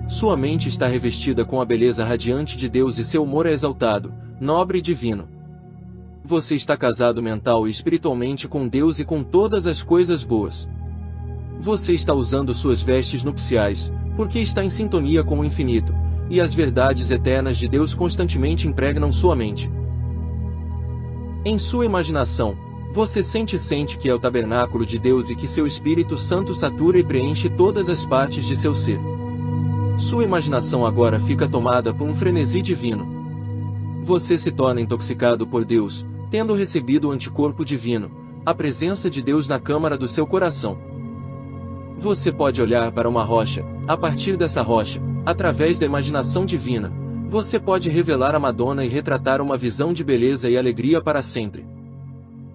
Sua mente está revestida com a beleza radiante de Deus e seu humor é exaltado, nobre e divino. Você está casado mental e espiritualmente com Deus e com todas as coisas boas. Você está usando suas vestes nupciais, porque está em sintonia com o infinito, e as verdades eternas de Deus constantemente impregnam sua mente. Em sua imaginação, você sente que é o tabernáculo de Deus e que seu Espírito Santo satura e preenche todas as partes de seu ser. Sua imaginação agora fica tomada por um frenesi divino. Você se torna intoxicado por Deus, tendo recebido o anticorpo divino, a presença de Deus na câmara do seu coração. Você pode olhar para uma rocha, a partir dessa rocha, através da imaginação divina, você pode revelar a Madonna e retratar uma visão de beleza e alegria para sempre.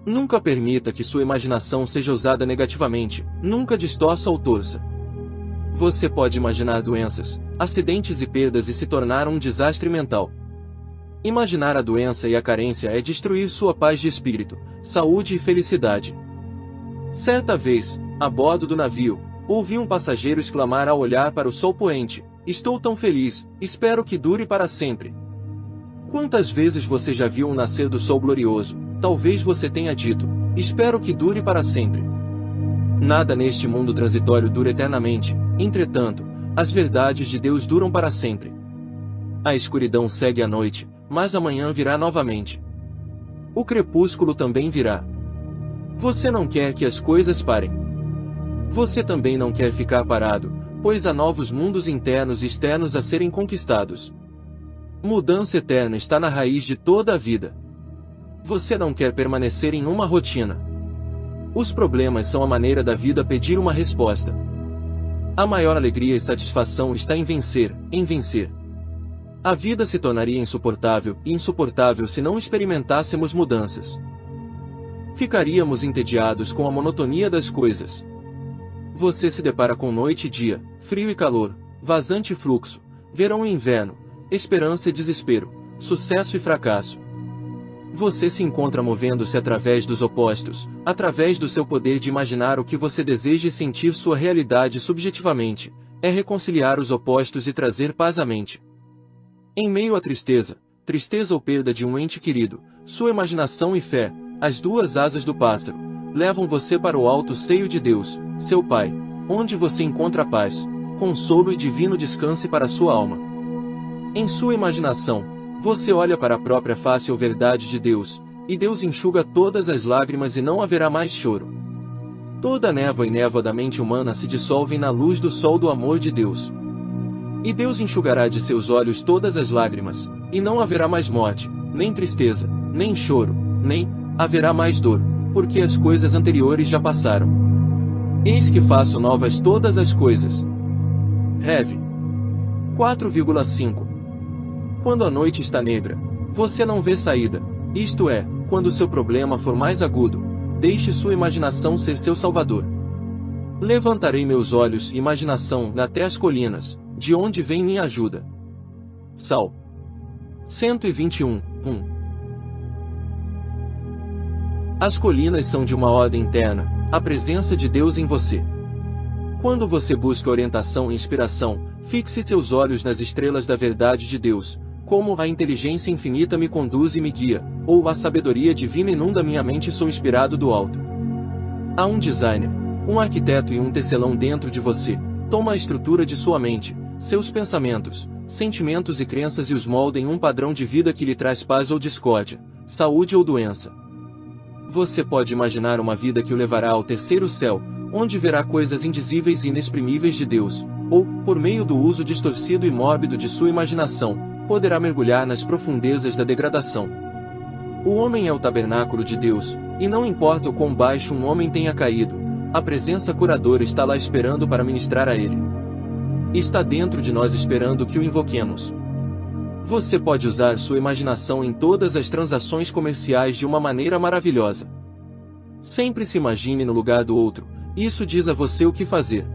Nunca permita que sua imaginação seja usada negativamente, nunca distorça ou torça. Você pode imaginar doenças, acidentes e perdas e se tornar um desastre mental. Imaginar a doença e a carência é destruir sua paz de espírito, saúde e felicidade. Certa vez, a bordo do navio, ouvi um passageiro exclamar ao olhar para o sol poente: "Estou tão feliz, espero que dure para sempre." Quantas vezes você já viu um nascer do sol glorioso? Talvez você tenha dito: "Espero que dure para sempre." Nada neste mundo transitório dura eternamente, entretanto, as verdades de Deus duram para sempre. A escuridão segue a noite, mas amanhã virá novamente. O crepúsculo também virá. Você não quer que as coisas parem. Você também não quer ficar parado, pois há novos mundos internos e externos a serem conquistados. Mudança eterna está na raiz de toda a vida. Você não quer permanecer em uma rotina. Os problemas são a maneira da vida pedir uma resposta. A maior alegria e satisfação está em vencer, em vencer. A vida se tornaria insuportável, e insuportável se não experimentássemos mudanças. Ficaríamos entediados com a monotonia das coisas. Você se depara com noite e dia, frio e calor, vazante e fluxo, verão e inverno, esperança e desespero, sucesso e fracasso. Você se encontra movendo-se através dos opostos, através do seu poder de imaginar o que você deseja e sentir sua realidade subjetivamente, é reconciliar os opostos e trazer paz à mente. Em meio à tristeza ou perda de um ente querido, sua imaginação e fé, as duas asas do pássaro, levam você para o alto seio de Deus, seu Pai, onde você encontra paz, consolo e divino descanso para sua alma. Em sua imaginação, você olha para a própria face ou verdade de Deus, e Deus enxuga todas as lágrimas e não haverá mais choro. Toda a névoa e névoa da mente humana se dissolvem na luz do sol do amor de Deus. E Deus enxugará de seus olhos todas as lágrimas, e não haverá mais morte, nem tristeza, nem choro, nem haverá mais dor, porque as coisas anteriores já passaram. Eis que faço novas todas as coisas. Rev. 4,5. Quando a noite está negra, você não vê saída, isto é, quando seu problema for mais agudo, deixe sua imaginação ser seu salvador. Levantarei meus olhos e imaginação até as colinas, de onde vem minha ajuda. Sal. 121:1. As colinas são de uma ordem interna, a presença de Deus em você. Quando você busca orientação e inspiração, fixe seus olhos nas estrelas da verdade de Deus, como a inteligência infinita me conduz e me guia, ou a sabedoria divina inunda minha mente e sou inspirado do alto. Há um designer, um arquiteto e um tecelão dentro de você. Toma a estrutura de sua mente, seus pensamentos, sentimentos e crenças e os molda em um padrão de vida que lhe traz paz ou discórdia, saúde ou doença. Você pode imaginar uma vida que o levará ao terceiro céu, onde verá coisas indizíveis e inexprimíveis de Deus, ou, por meio do uso distorcido e mórbido de sua imaginação, poderá mergulhar nas profundezas da degradação. O homem é o tabernáculo de Deus, e não importa o quão baixo um homem tenha caído, a presença curadora está lá esperando para ministrar a ele. Está dentro de nós esperando que o invoquemos. Você pode usar sua imaginação em todas as transações comerciais de uma maneira maravilhosa. Sempre se imagine no lugar do outro, isso diz a você o que fazer.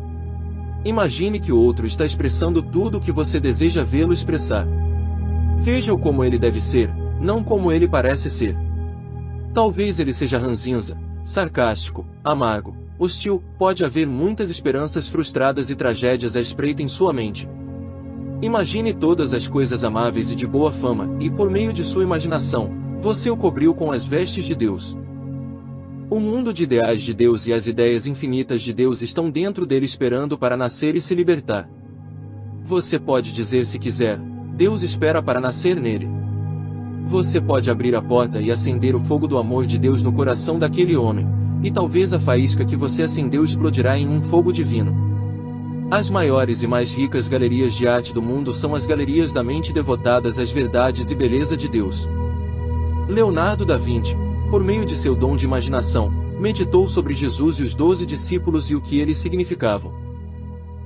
Imagine que o outro está expressando tudo o que você deseja vê-lo expressar. Veja-o como ele deve ser, não como ele parece ser. Talvez ele seja ranzinza, sarcástico, amargo, hostil, pode haver muitas esperanças frustradas e tragédias à espreita em sua mente. Imagine todas as coisas amáveis e de boa fama, e por meio de sua imaginação, você o cobriu com as vestes de Deus. O mundo de ideais de Deus e as ideias infinitas de Deus estão dentro dele esperando para nascer e se libertar. Você pode dizer se quiser, Deus espera para nascer nele. Você pode abrir a porta e acender o fogo do amor de Deus no coração daquele homem, e talvez a faísca que você acendeu explodirá em um fogo divino. As maiores e mais ricas galerias de arte do mundo são as galerias da mente devotadas às verdades e beleza de Deus. Leonardo da Vinci, por meio de seu dom de imaginação, meditou sobre Jesus e os 12 discípulos e o que eles significavam.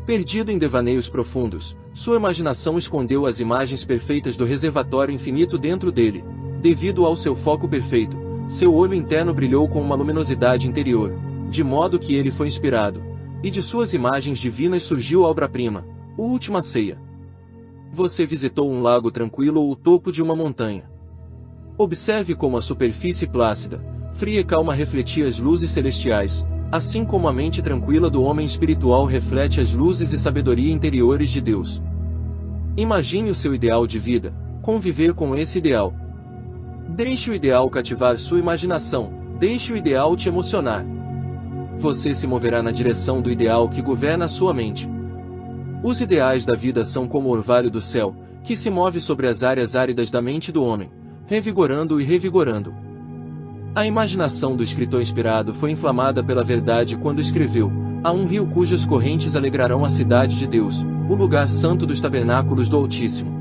Perdido em devaneios profundos, sua imaginação escondeu as imagens perfeitas do reservatório infinito dentro dele. Devido ao seu foco perfeito, seu olho interno brilhou com uma luminosidade interior, de modo que ele foi inspirado. E de suas imagens divinas surgiu a obra-prima, a Última Ceia. Você visitou um lago tranquilo ou o topo de uma montanha. Observe como a superfície plácida, fria e calma refletia as luzes celestiais, assim como a mente tranquila do homem espiritual reflete as luzes e sabedoria interiores de Deus. Imagine o seu ideal de vida, conviver com esse ideal. Deixe o ideal cativar sua imaginação, deixe o ideal te emocionar. Você se moverá na direção do ideal que governa a sua mente. Os ideais da vida são como o orvalho do céu, que se move sobre as áreas áridas da mente do homem, revigorando e revigorando. A imaginação do escritor inspirado foi inflamada pela verdade quando escreveu: há um rio cujas correntes alegrarão a cidade de Deus, o lugar santo dos tabernáculos do Altíssimo.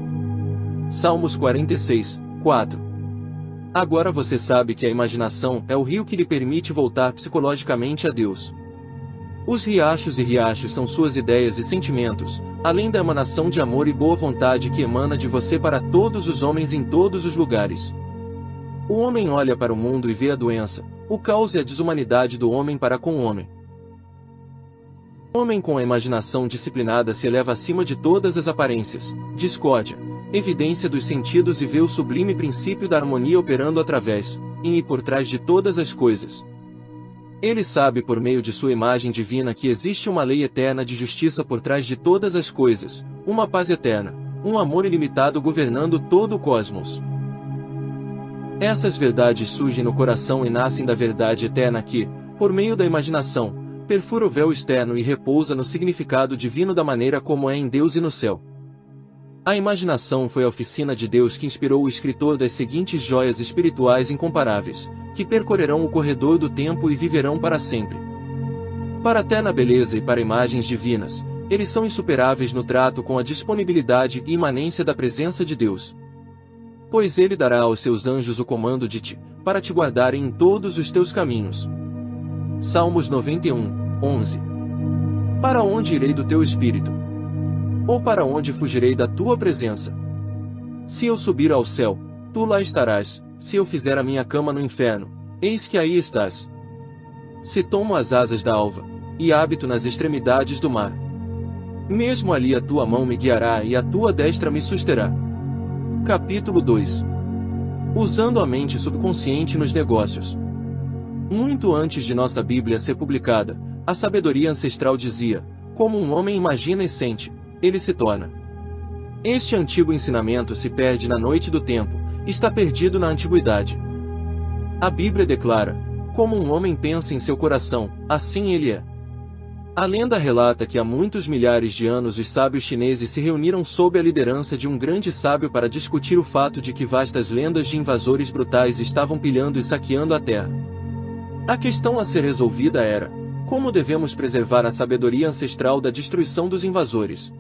Salmos 46, 4. Agora você sabe que a imaginação é o rio que lhe permite voltar psicologicamente a Deus. Os riachos e riachos são suas ideias e sentimentos, além da emanação de amor e boa vontade que emana de você para todos os homens em todos os lugares. O homem olha para o mundo e vê a doença, o caos e a desumanidade do homem para com o homem. O homem com a imaginação disciplinada se eleva acima de todas as aparências, discórdia, evidência dos sentidos e vê o sublime princípio da harmonia operando através, em e por trás de todas as coisas. Ele sabe por meio de sua imagem divina que existe uma lei eterna de justiça por trás de todas as coisas, uma paz eterna, um amor ilimitado governando todo o cosmos. Essas verdades surgem no coração e nascem da verdade eterna que, por meio da imaginação, perfura o véu externo e repousa no significado divino da maneira como é em Deus e no céu. A imaginação foi a oficina de Deus que inspirou o escritor das seguintes joias espirituais incomparáveis, que percorrerão o corredor do tempo e viverão para sempre. Para a eterna beleza e para imagens divinas, eles são insuperáveis no trato com a disponibilidade e imanência da presença de Deus. Pois ele dará aos seus anjos o comando de ti, para te guardarem em todos os teus caminhos. Salmos 91, 11. Para onde irei do teu espírito? Ou para onde fugirei da tua presença? Se eu subir ao céu, tu lá estarás, se eu fizer a minha cama no inferno, eis que aí estás. Se tomo as asas da alva, e habito nas extremidades do mar, mesmo ali a tua mão me guiará e a tua destra me susterá. Capítulo 2. Usando a mente subconsciente nos negócios. Muito antes de nossa Bíblia ser publicada, a sabedoria ancestral dizia: como um homem imagina e sente, ele se torna. Este antigo ensinamento se perde na noite do tempo, está perdido na antiguidade. A Bíblia declara: como um homem pensa em seu coração, assim ele é. A lenda relata que há muitos milhares de anos os sábios chineses se reuniram sob a liderança de um grande sábio para discutir o fato de que vastas lendas de invasores brutais estavam pilhando e saqueando a terra. A questão a ser resolvida era: como devemos preservar a sabedoria ancestral da destruição dos invasores?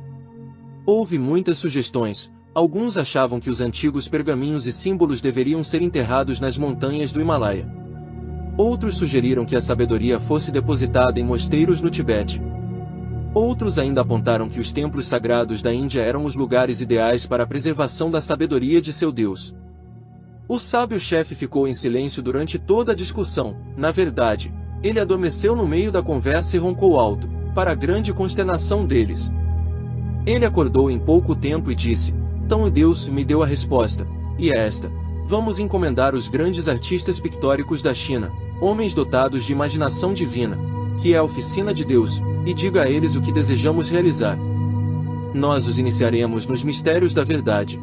Houve muitas sugestões. Alguns achavam que os antigos pergaminhos e símbolos deveriam ser enterrados nas montanhas do Himalaia. Outros sugeriram que a sabedoria fosse depositada em mosteiros no Tibete. Outros ainda apontaram que os templos sagrados da Índia eram os lugares ideais para a preservação da sabedoria de seu Deus. O sábio-chefe ficou em silêncio durante toda a discussão. Na verdade, ele adormeceu no meio da conversa e roncou alto, para a grande consternação deles. Ele acordou em pouco tempo e disse: "Então Deus me deu a resposta, e é esta: vamos encomendar os grandes artistas pictóricos da China, homens dotados de imaginação divina, que é a oficina de Deus, e diga a eles o que desejamos realizar. Nós os iniciaremos nos mistérios da verdade.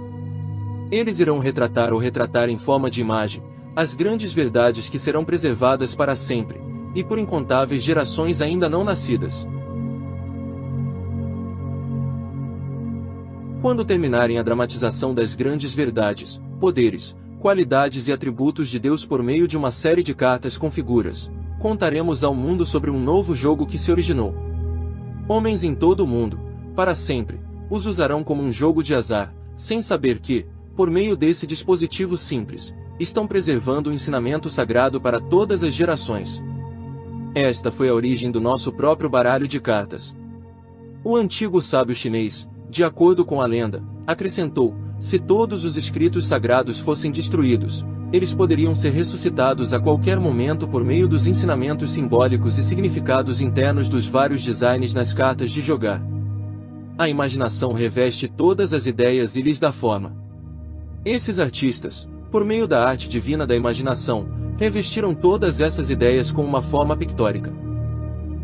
Eles irão retratar ou retratar em forma de imagem as grandes verdades que serão preservadas para sempre, e por incontáveis gerações ainda não nascidas. Quando terminarem a dramatização das grandes verdades, poderes, qualidades e atributos de Deus por meio de uma série de cartas com figuras, contaremos ao mundo sobre um novo jogo que se originou. Homens em todo o mundo, para sempre, os usarão como um jogo de azar, sem saber que, por meio desse dispositivo simples, estão preservando o ensinamento sagrado para todas as gerações. Esta foi a origem do nosso próprio baralho de cartas. O antigo sábio chinês, de acordo com a lenda, acrescentou: se todos os escritos sagrados fossem destruídos, eles poderiam ser ressuscitados a qualquer momento por meio dos ensinamentos simbólicos e significados internos dos vários designs nas cartas de jogar. A imaginação reveste todas as ideias e lhes dá forma. Esses artistas, por meio da arte divina da imaginação, revestiram todas essas ideias com uma forma pictórica.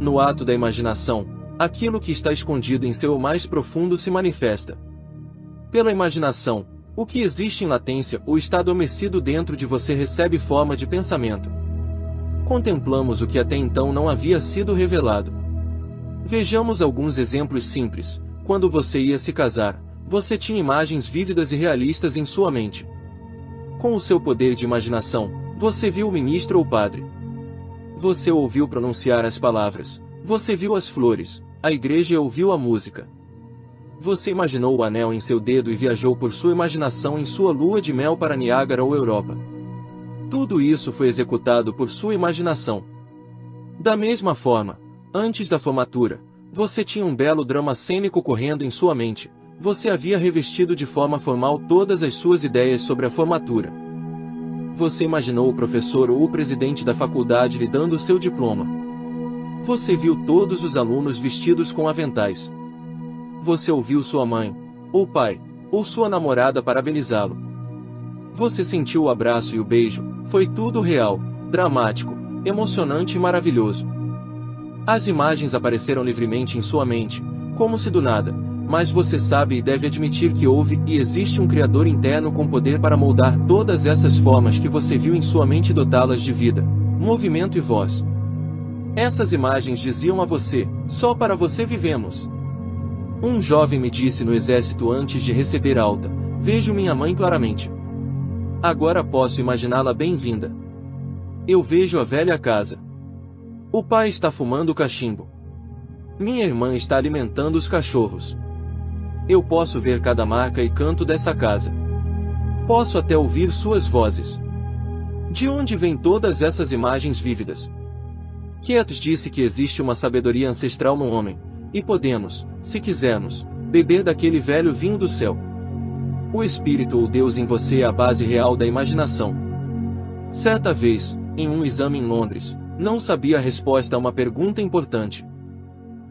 No ato da imaginação, aquilo que está escondido em seu mais profundo se manifesta. Pela imaginação, o que existe em latência ou está adormecido dentro de você recebe forma de pensamento. Contemplamos o que até então não havia sido revelado. Vejamos alguns exemplos simples. Quando você ia se casar, você tinha imagens vívidas e realistas em sua mente. Com o seu poder de imaginação, você viu o ministro ou padre. Você ouviu pronunciar as palavras. Você viu as flores, a igreja e ouviu a música. Você imaginou o anel em seu dedo e viajou por sua imaginação em sua lua de mel para Niágara ou Europa. Tudo isso foi executado por sua imaginação. Da mesma forma, antes da formatura, você tinha um belo drama cênico correndo em sua mente. Você havia revestido de forma formal todas as suas ideias sobre a formatura. Você imaginou o professor ou o presidente da faculdade lhe dando seu diploma. Você viu todos os alunos vestidos com aventais. Você ouviu sua mãe, ou pai, ou sua namorada parabenizá-lo. Você sentiu o abraço e o beijo. Foi tudo real, dramático, emocionante e maravilhoso. As imagens apareceram livremente em sua mente, como se do nada, mas você sabe e deve admitir que houve e existe um Criador interno com poder para moldar todas essas formas que você viu em sua mente e dotá-las de vida, movimento e voz. Essas imagens diziam a você: só para você vivemos. Um jovem me disse no exército antes de receber alta: vejo minha mãe claramente. Agora posso imaginá-la bem-vinda. Eu vejo a velha casa. O pai está fumando cachimbo. Minha irmã está alimentando os cachorros. Eu posso ver cada marca e canto dessa casa. Posso até ouvir suas vozes. De onde vêm todas essas imagens vívidas? Keats disse que existe uma sabedoria ancestral no homem, e podemos, se quisermos, beber daquele velho vinho do céu. O Espírito ou Deus em você é a base real da imaginação. Certa vez, em um exame em Londres, não sabia a resposta a uma pergunta importante.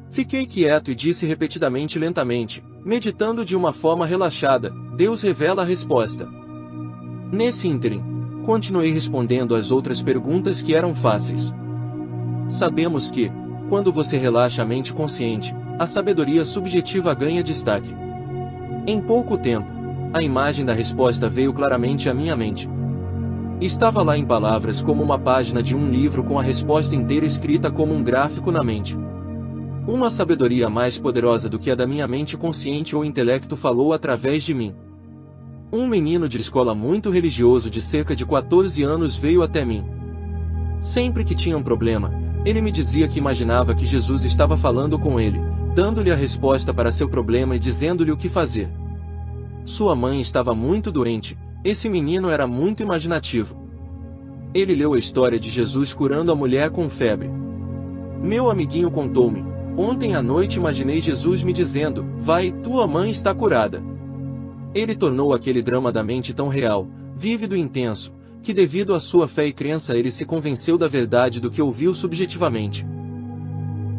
Fiquei quieto e disse repetidamente lentamente, meditando de uma forma relaxada: Deus revela a resposta. Nesse ínterim, continuei respondendo às outras perguntas que eram fáceis. Sabemos que, quando você relaxa a mente consciente, a sabedoria subjetiva ganha destaque. Em pouco tempo, a imagem da resposta veio claramente à minha mente. Estava lá em palavras como uma página de um livro com a resposta inteira escrita como um gráfico na mente. Uma sabedoria mais poderosa do que a da minha mente consciente ou intelecto falou através de mim. Um menino de escola muito religioso de cerca de 14 anos veio até mim. Sempre que tinha um problema, ele me dizia que imaginava que Jesus estava falando com ele, dando-lhe a resposta para seu problema e dizendo-lhe o que fazer. Sua mãe estava muito doente. Esse menino era muito imaginativo. Ele leu a história de Jesus curando a mulher com febre. Meu amiguinho contou-me: Ontem à noite imaginei Jesus me dizendo, vai, tua mãe está curada. Ele tornou aquele drama da mente tão real, vívido e intenso, que devido à sua fé e crença ele se convenceu da verdade do que ouviu subjetivamente.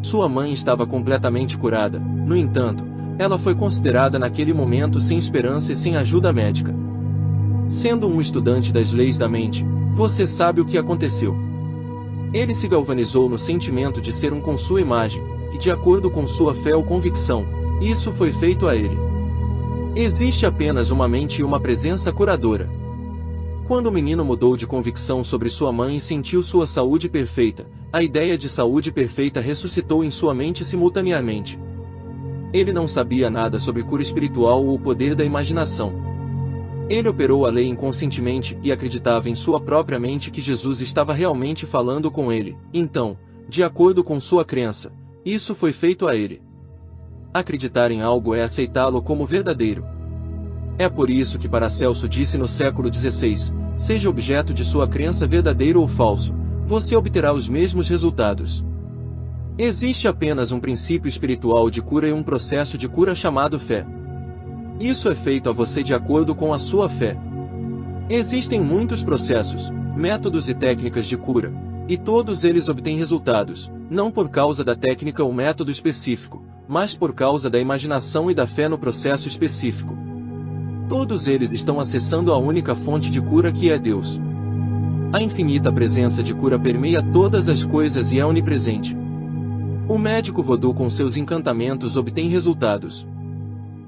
Sua mãe estava completamente curada, no entanto, ela foi considerada naquele momento sem esperança e sem ajuda médica. Sendo um estudante das leis da mente, você sabe o que aconteceu. Ele se galvanizou no sentimento de ser um com sua imagem, e de acordo com sua fé ou convicção, isso foi feito a ele. Existe apenas uma mente e uma presença curadora. Quando o menino mudou de convicção sobre sua mãe e sentiu sua saúde perfeita, a ideia de saúde perfeita ressuscitou em sua mente simultaneamente. Ele não sabia nada sobre cura espiritual ou o poder da imaginação. Ele operou a lei inconscientemente e acreditava em sua própria mente que Jesus estava realmente falando com ele. Então, de acordo com sua crença, isso foi feito a ele. Acreditar em algo é aceitá-lo como verdadeiro. É por isso que Paracelso disse no século XVI, seja objeto de sua crença verdadeiro ou falso, você obterá os mesmos resultados. Existe apenas um princípio espiritual de cura e um processo de cura chamado fé. Isso é feito a você de acordo com a sua fé. Existem muitos processos, métodos e técnicas de cura, e todos eles obtêm resultados, não por causa da técnica ou método específico, mas por causa da imaginação e da fé no processo específico. Todos eles estão acessando a única fonte de cura que é Deus. A infinita presença de cura permeia todas as coisas e é onipresente. O médico vodú com seus encantamentos obtém resultados.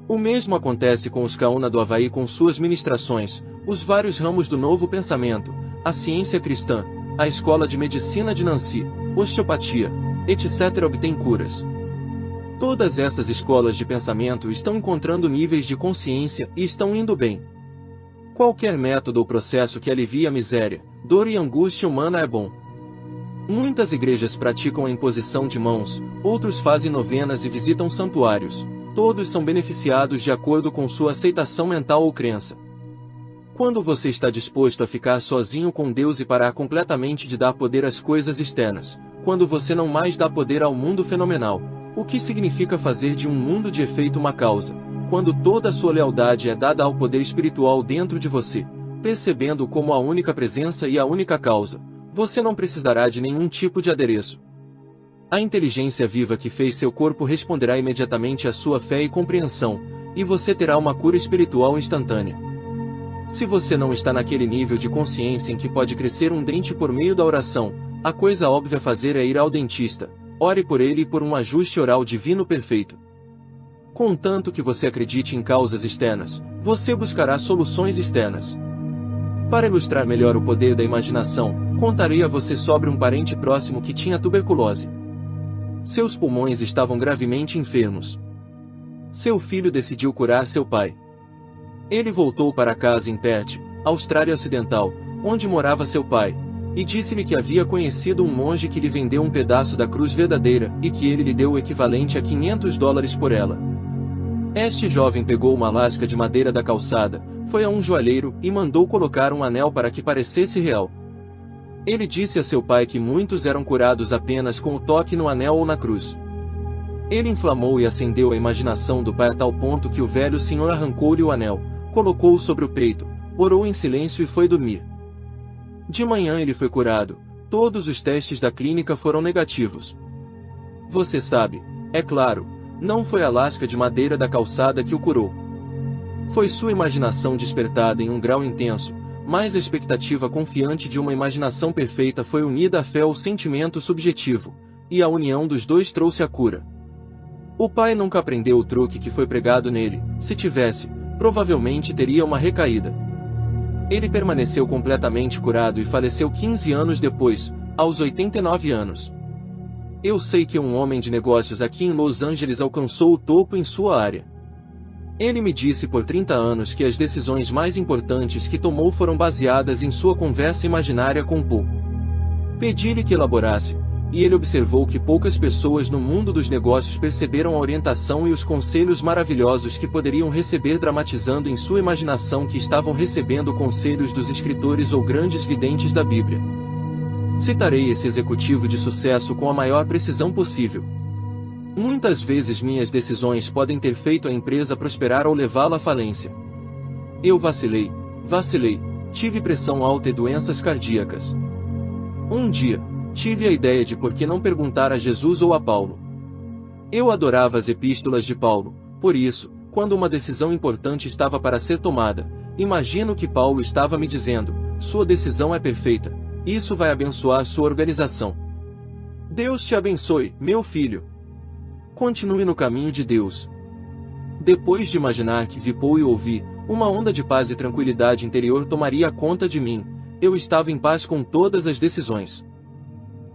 O mesmo acontece com os Kauna do Havaí com suas ministrações, os vários ramos do novo pensamento, a ciência cristã, a escola de medicina de Nancy, osteopatia, etc. obtém curas. Todas essas escolas de pensamento estão encontrando níveis de consciência e estão indo bem. Qualquer método ou processo que alivie a miséria, dor e angústia humana é bom. Muitas igrejas praticam a imposição de mãos, outros fazem novenas e visitam santuários. Todos são beneficiados de acordo com sua aceitação mental ou crença. Quando você está disposto a ficar sozinho com Deus e parar completamente de dar poder às coisas externas, quando você não mais dá poder ao mundo fenomenal, o que significa fazer de um mundo de efeito uma causa, quando toda a sua lealdade é dada ao poder espiritual dentro de você, percebendo-o como a única presença e a única causa, você não precisará de nenhum tipo de adereço. A inteligência viva que fez seu corpo responderá imediatamente à sua fé e compreensão, e você terá uma cura espiritual instantânea. Se você não está naquele nível de consciência em que pode crescer um dente por meio da oração, a coisa óbvia a fazer é ir ao dentista. Ore por ele e por um ajuste oral divino perfeito. Contanto que você acredite em causas externas, você buscará soluções externas. Para ilustrar melhor o poder da imaginação, contarei a você sobre um parente próximo que tinha tuberculose. Seus pulmões estavam gravemente enfermos. Seu filho decidiu curar seu pai. Ele voltou para casa em Perth, Austrália Ocidental, onde morava seu pai, e disse-lhe que havia conhecido um monge que lhe vendeu um pedaço da cruz verdadeira, e que ele lhe deu o equivalente a $500 por ela. Este jovem pegou uma lasca de madeira da calçada, foi a um joalheiro, e mandou colocar um anel para que parecesse real. Ele disse a seu pai que muitos eram curados apenas com o toque no anel ou na cruz. Ele inflamou e acendeu a imaginação do pai a tal ponto que o velho senhor arrancou-lhe o anel, colocou-o sobre o peito, orou em silêncio e foi dormir. De manhã ele foi curado, todos os testes da clínica foram negativos. Você sabe, é claro, não foi a lasca de madeira da calçada que o curou. Foi sua imaginação despertada em um grau intenso, mas a expectativa confiante de uma imaginação perfeita foi unida à fé ou sentimento subjetivo, e a união dos dois trouxe a cura. O pai nunca aprendeu o truque que foi pregado nele, se tivesse, provavelmente teria uma recaída. Ele permaneceu completamente curado e faleceu 15 anos depois, aos 89 anos. Eu sei que um homem de negócios aqui em Los Angeles alcançou o topo em sua área. Ele me disse por 30 anos que as decisões mais importantes que tomou foram baseadas em sua conversa imaginária com Paul. Pedi-lhe que elaborasse, e ele observou que poucas pessoas no mundo dos negócios perceberam a orientação e os conselhos maravilhosos que poderiam receber dramatizando em sua imaginação que estavam recebendo conselhos dos escritores ou grandes videntes da Bíblia. Citarei esse executivo de sucesso com a maior precisão possível. Muitas vezes minhas decisões podem ter feito a empresa prosperar ou levá-la à falência. Eu vacilei, tive pressão alta e doenças cardíacas. Um dia, tive a ideia de por que não perguntar a Jesus ou a Paulo. Eu adorava as epístolas de Paulo, por isso, quando uma decisão importante estava para ser tomada, imagino que Paulo estava me dizendo: sua decisão é perfeita, isso vai abençoar sua organização. Deus te abençoe, meu filho. Continue no caminho de Deus. Depois de imaginar que vi Paulo e ouvi, uma onda de paz e tranquilidade interior tomaria conta de mim. Eu estava em paz com todas as decisões.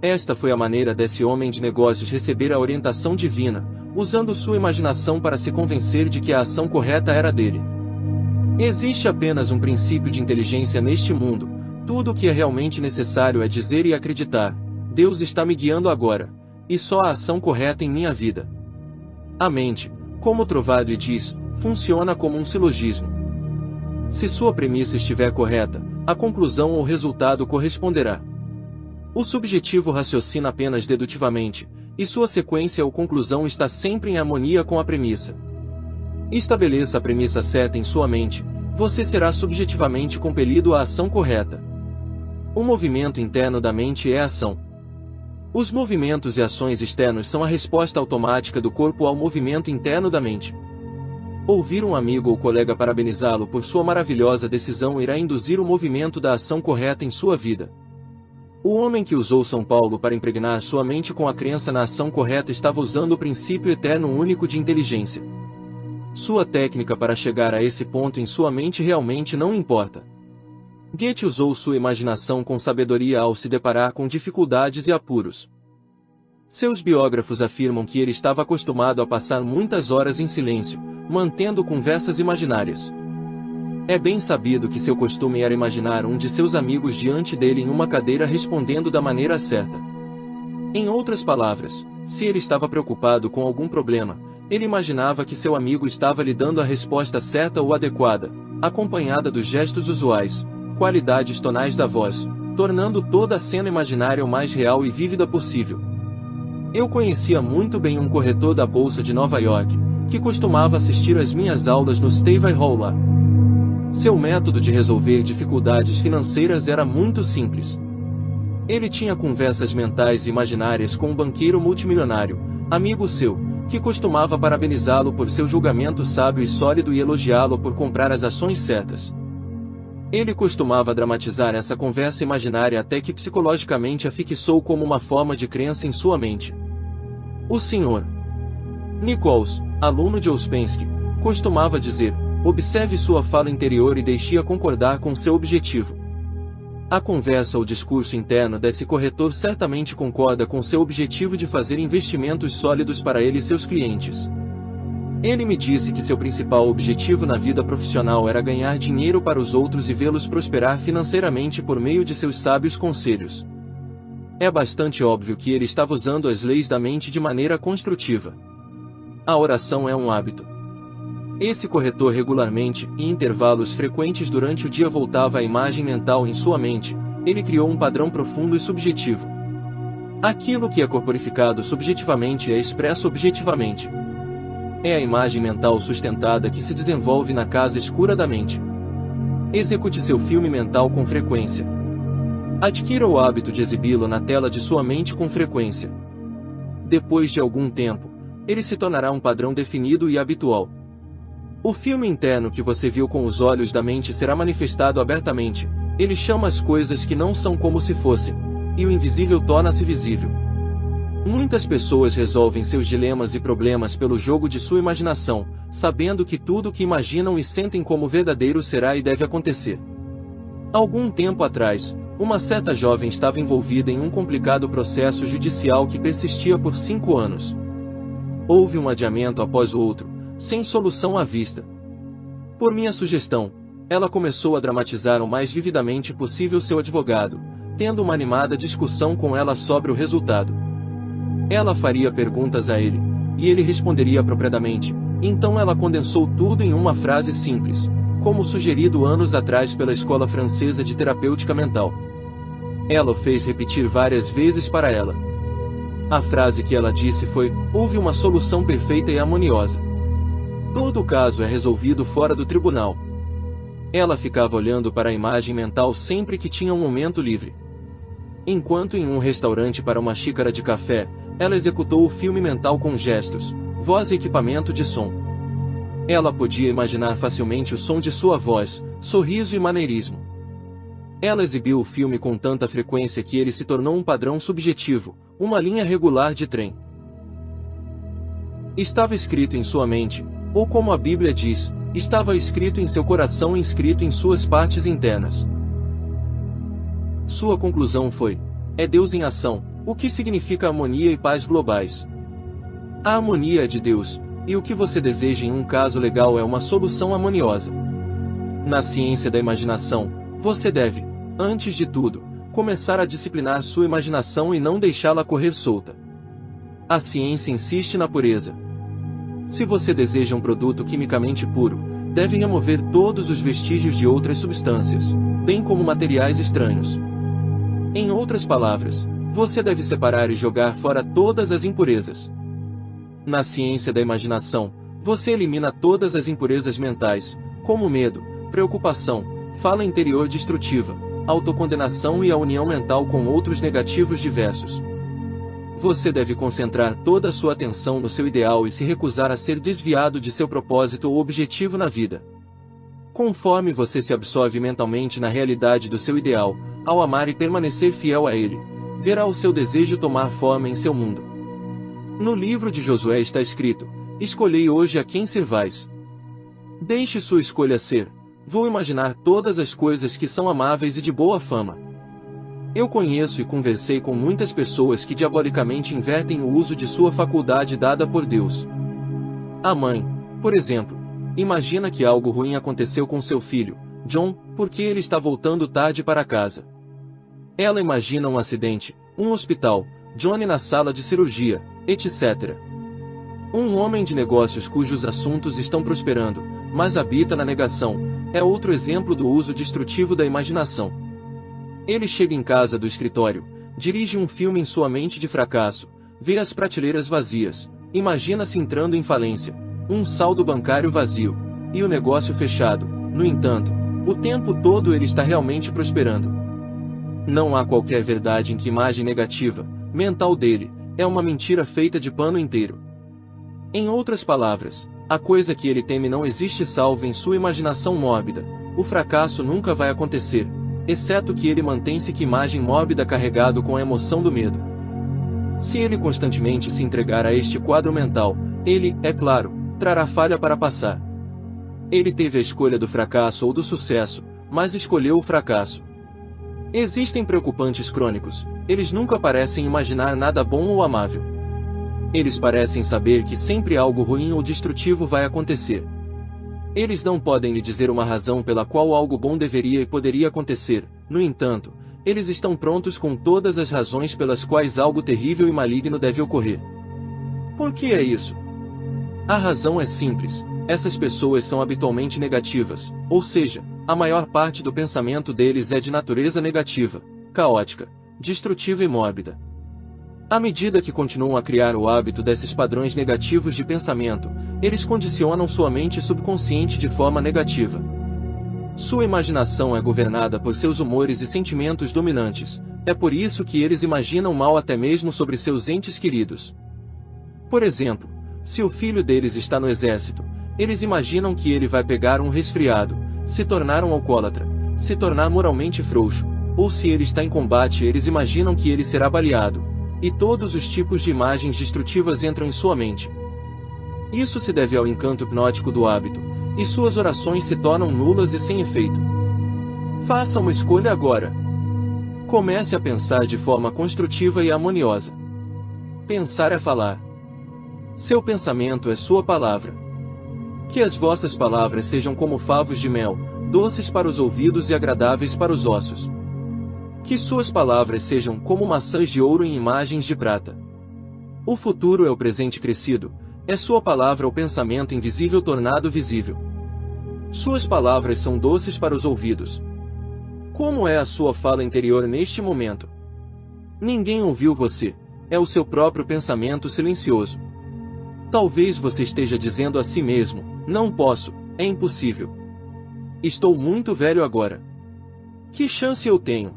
Esta foi a maneira desse homem de negócios receber a orientação divina, usando sua imaginação para se convencer de que a ação correta era dele. Existe apenas um princípio de inteligência neste mundo. Tudo o que é realmente necessário é dizer e acreditar: Deus está me guiando agora, e só a ação correta em minha vida. A mente, como Trovadri diz, funciona como um silogismo. Se sua premissa estiver correta, a conclusão ou resultado corresponderá. O subjetivo raciocina apenas dedutivamente, e sua sequência ou conclusão está sempre em harmonia com a premissa. Estabeleça a premissa certa em sua mente, você será subjetivamente compelido à ação correta. O movimento interno da mente é a ação. Os movimentos e ações externos são a resposta automática do corpo ao movimento interno da mente. Ouvir um amigo ou colega parabenizá-lo por sua maravilhosa decisão irá induzir o movimento da ação correta em sua vida. O homem que usou São Paulo para impregnar sua mente com a crença na ação correta estava usando o princípio eterno único de inteligência. Sua técnica para chegar a esse ponto em sua mente realmente não importa. Goethe usou sua imaginação com sabedoria ao se deparar com dificuldades e apuros. Seus biógrafos afirmam que ele estava acostumado a passar muitas horas em silêncio, mantendo conversas imaginárias. É bem sabido que seu costume era imaginar um de seus amigos diante dele em uma cadeira respondendo da maneira certa. Em outras palavras, se ele estava preocupado com algum problema, ele imaginava que seu amigo estava lhe dando a resposta certa ou adequada, acompanhada dos gestos usuais, qualidades tonais da voz, tornando toda a cena imaginária o mais real e vívida possível. Eu conhecia muito bem um corretor da Bolsa de Nova York, que costumava assistir às minhas aulas no Stevie Hall lá. Seu método de resolver dificuldades financeiras era muito simples. Ele tinha conversas mentais e imaginárias com um banqueiro multimilionário, amigo seu, que costumava parabenizá-lo por seu julgamento sábio e sólido e elogiá-lo por comprar as ações certas. Ele costumava dramatizar essa conversa imaginária até que psicologicamente a fixou como uma forma de crença em sua mente. O Sr. Nichols, aluno de Ouspensky, costumava dizer: observe sua fala interior e deixe-a concordar com seu objetivo. A conversa ou discurso interno desse corretor certamente concorda com seu objetivo de fazer investimentos sólidos para ele e seus clientes. Ele me disse que seu principal objetivo na vida profissional era ganhar dinheiro para os outros e vê-los prosperar financeiramente por meio de seus sábios conselhos. É bastante óbvio que ele estava usando as leis da mente de maneira construtiva. A oração é um hábito. Esse corretor regularmente, em intervalos frequentes durante o dia, voltava a imagem mental em sua mente. Ele criou um padrão profundo e subjetivo. Aquilo que é corporificado subjetivamente é expresso objetivamente. É a imagem mental sustentada que se desenvolve na casa escura da mente. Execute seu filme mental com frequência. Adquira o hábito de exibi-lo na tela de sua mente com frequência. Depois de algum tempo, ele se tornará um padrão definido e habitual. O filme interno que você viu com os olhos da mente será manifestado abertamente. Ele chama as coisas que não são como se fossem, e o invisível torna-se visível. Muitas pessoas resolvem seus dilemas e problemas pelo jogo de sua imaginação, sabendo que tudo o que imaginam e sentem como verdadeiro será e deve acontecer. Algum tempo atrás, uma certa jovem estava envolvida em um complicado processo judicial que persistia por 5 anos. Houve um adiamento após o outro, sem solução à vista. Por minha sugestão, ela começou a dramatizar o mais vividamente possível seu advogado, tendo uma animada discussão com ela sobre o resultado. Ela faria perguntas a ele, e ele responderia apropriadamente. Então ela condensou tudo em uma frase simples, como sugerido anos atrás pela Escola Francesa de Terapêutica Mental. Ela o fez repetir várias vezes para ela. A frase que ela disse foi: houve uma solução perfeita e harmoniosa. Todo o caso é resolvido fora do tribunal. Ela ficava olhando para a imagem mental sempre que tinha um momento livre. Enquanto em um restaurante para uma xícara de café, ela executou o filme mental com gestos, voz e equipamento de som. Ela podia imaginar facilmente o som de sua voz, sorriso e maneirismo. Ela exibiu o filme com tanta frequência que ele se tornou um padrão subjetivo, uma linha regular de trem. Estava escrito em sua mente, ou como a Bíblia diz, estava escrito em seu coração e inscrito em suas partes internas. Sua conclusão foi: é Deus em ação, o que significa harmonia e paz globais. A harmonia é de Deus, e o que você deseja em um caso legal é uma solução harmoniosa. Na ciência da imaginação, você deve, antes de tudo, começar a disciplinar sua imaginação e não deixá-la correr solta. A ciência insiste na pureza. Se você deseja um produto quimicamente puro, deve remover todos os vestígios de outras substâncias, bem como materiais estranhos. Em outras palavras, você deve separar e jogar fora todas as impurezas. Na ciência da imaginação, você elimina todas as impurezas mentais, como medo, preocupação, fala interior destrutiva, autocondenação e a união mental com outros negativos diversos. Você deve concentrar toda a sua atenção no seu ideal e se recusar a ser desviado de seu propósito ou objetivo na vida. Conforme você se absorve mentalmente na realidade do seu ideal, ao amar e permanecer fiel a ele, verá o seu desejo tomar forma em seu mundo. No livro de Josué está escrito: escolhei hoje a quem servais. Deixe sua escolha ser: vou imaginar todas as coisas que são amáveis e de boa fama. Eu conheço e conversei com muitas pessoas que diabolicamente invertem o uso de sua faculdade dada por Deus. A mãe, por exemplo, imagina que algo ruim aconteceu com seu filho, John, porque ele está voltando tarde para casa. Ela imagina um acidente, um hospital, Johnny na sala de cirurgia, etc. Um homem de negócios cujos assuntos estão prosperando, mas habita na negação, é outro exemplo do uso destrutivo da imaginação. Ele chega em casa do escritório, dirige um filme em sua mente de fracasso, vê as prateleiras vazias, imagina-se entrando em falência, um saldo bancário vazio, e o negócio fechado. No entanto, o tempo todo ele está realmente prosperando. Não há qualquer verdade em que imagem negativa, mental dele, é uma mentira feita de pano inteiro. Em outras palavras, a coisa que ele teme não existe salvo em sua imaginação mórbida, o fracasso nunca vai acontecer, exceto que ele mantém-se que imagem mórbida carregado com a emoção do medo. Se ele constantemente se entregar a este quadro mental, ele, é claro, trará falha para passar. Ele teve a escolha do fracasso ou do sucesso, mas escolheu o fracasso. Existem preocupantes crônicos, eles nunca parecem imaginar nada bom ou amável. Eles parecem saber que sempre algo ruim ou destrutivo vai acontecer. Eles não podem lhe dizer uma razão pela qual algo bom deveria e poderia acontecer, no entanto, eles estão prontos com todas as razões pelas quais algo terrível e maligno deve ocorrer. Por que é isso? A razão é simples: essas pessoas são habitualmente negativas, ou seja, a maior parte do pensamento deles é de natureza negativa, caótica, destrutiva e mórbida. À medida que continuam a criar o hábito desses padrões negativos de pensamento, eles condicionam sua mente subconsciente de forma negativa. Sua imaginação é governada por seus humores e sentimentos dominantes, é por isso que eles imaginam mal até mesmo sobre seus entes queridos. Por exemplo, se o filho deles está no exército, eles imaginam que ele vai pegar um resfriado, se tornar um alcoólatra, se tornar moralmente frouxo, ou se ele está em combate eles imaginam que ele será baleado, e todos os tipos de imagens destrutivas entram em sua mente. Isso se deve ao encanto hipnótico do hábito, e suas orações se tornam nulas e sem efeito. Faça uma escolha agora. Comece a pensar de forma construtiva e harmoniosa. Pensar é falar. Seu pensamento é sua palavra. Que as vossas palavras sejam como favos de mel, doces para os ouvidos e agradáveis para os ossos. Que suas palavras sejam como maçãs de ouro em imagens de prata. O futuro é o presente crescido, é sua palavra o pensamento invisível tornado visível. Suas palavras são doces para os ouvidos. Como é a sua fala interior neste momento? Ninguém ouviu você, é o seu próprio pensamento silencioso. Talvez você esteja dizendo a si mesmo: não posso, é impossível. Estou muito velho agora. Que chance eu tenho?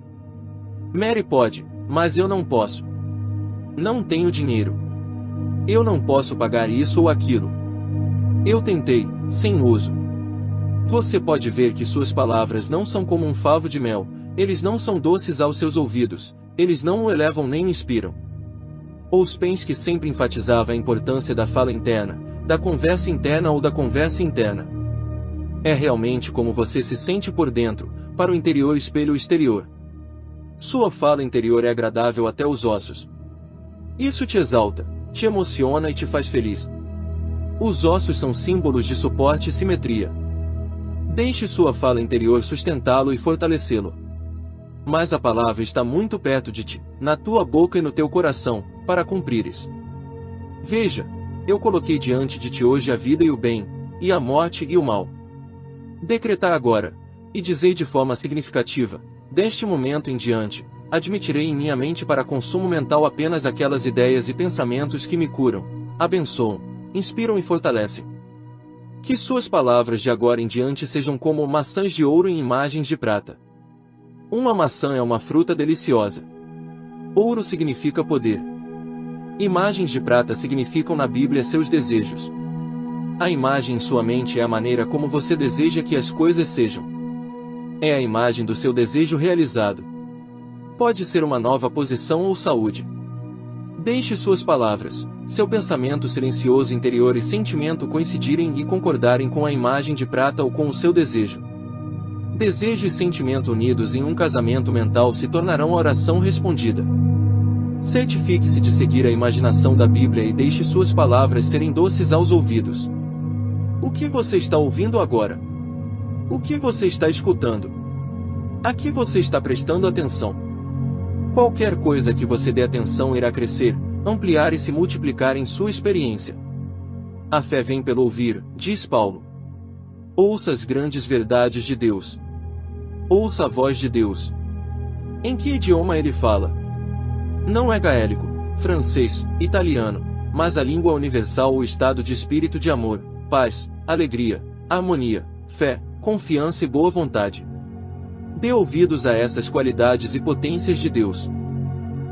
Mary pode, mas eu não posso. Não tenho dinheiro. Eu não posso pagar isso ou aquilo. Eu tentei, sem uso. Você pode ver que suas palavras não são como um favo de mel, eles não são doces aos seus ouvidos, eles não o elevam nem inspiram. Ouspensky sempre enfatizava a importância da fala interna, da conversa interna ou da conversa interna. É realmente como você se sente por dentro, para o interior espelho o exterior. Sua fala interior é agradável até os ossos. Isso te exalta, te emociona e te faz feliz. Os ossos são símbolos de suporte e simetria. Deixe sua fala interior sustentá-lo e fortalecê-lo. Mas a palavra está muito perto de ti, na tua boca e no teu coração, para cumprires. Veja, eu coloquei diante de ti hoje a vida e o bem, e a morte e o mal. Decretar agora, e dizei de forma significativa: deste momento em diante, admitirei em minha mente para consumo mental apenas aquelas ideias e pensamentos que me curam, abençoam, inspiram e fortalecem. Que suas palavras de agora em diante sejam como maçãs de ouro em imagens de prata. Uma maçã é uma fruta deliciosa. Ouro significa poder. Imagens de prata significam na Bíblia seus desejos. A imagem em sua mente é a maneira como você deseja que as coisas sejam. É a imagem do seu desejo realizado. Pode ser uma nova posição ou saúde. Deixe suas palavras, seu pensamento silencioso interior e sentimento coincidirem e concordarem com a imagem de prata ou com o seu desejo. Desejo e sentimento unidos em um casamento mental se tornarão a oração respondida. Certifique-se de seguir a imaginação da Bíblia e deixe suas palavras serem doces aos ouvidos. O que você está ouvindo agora? O que você está escutando? A que você está prestando atenção? Qualquer coisa que você dê atenção irá crescer, ampliar e se multiplicar em sua experiência. A fé vem pelo ouvir, diz Paulo. Ouça as grandes verdades de Deus. Ouça a voz de Deus. Em que idioma ele fala? Não é gaélico, francês, italiano, mas a língua universal ou estado de espírito de amor, paz, alegria, harmonia, fé, confiança e boa vontade. Dê ouvidos a essas qualidades e potências de Deus.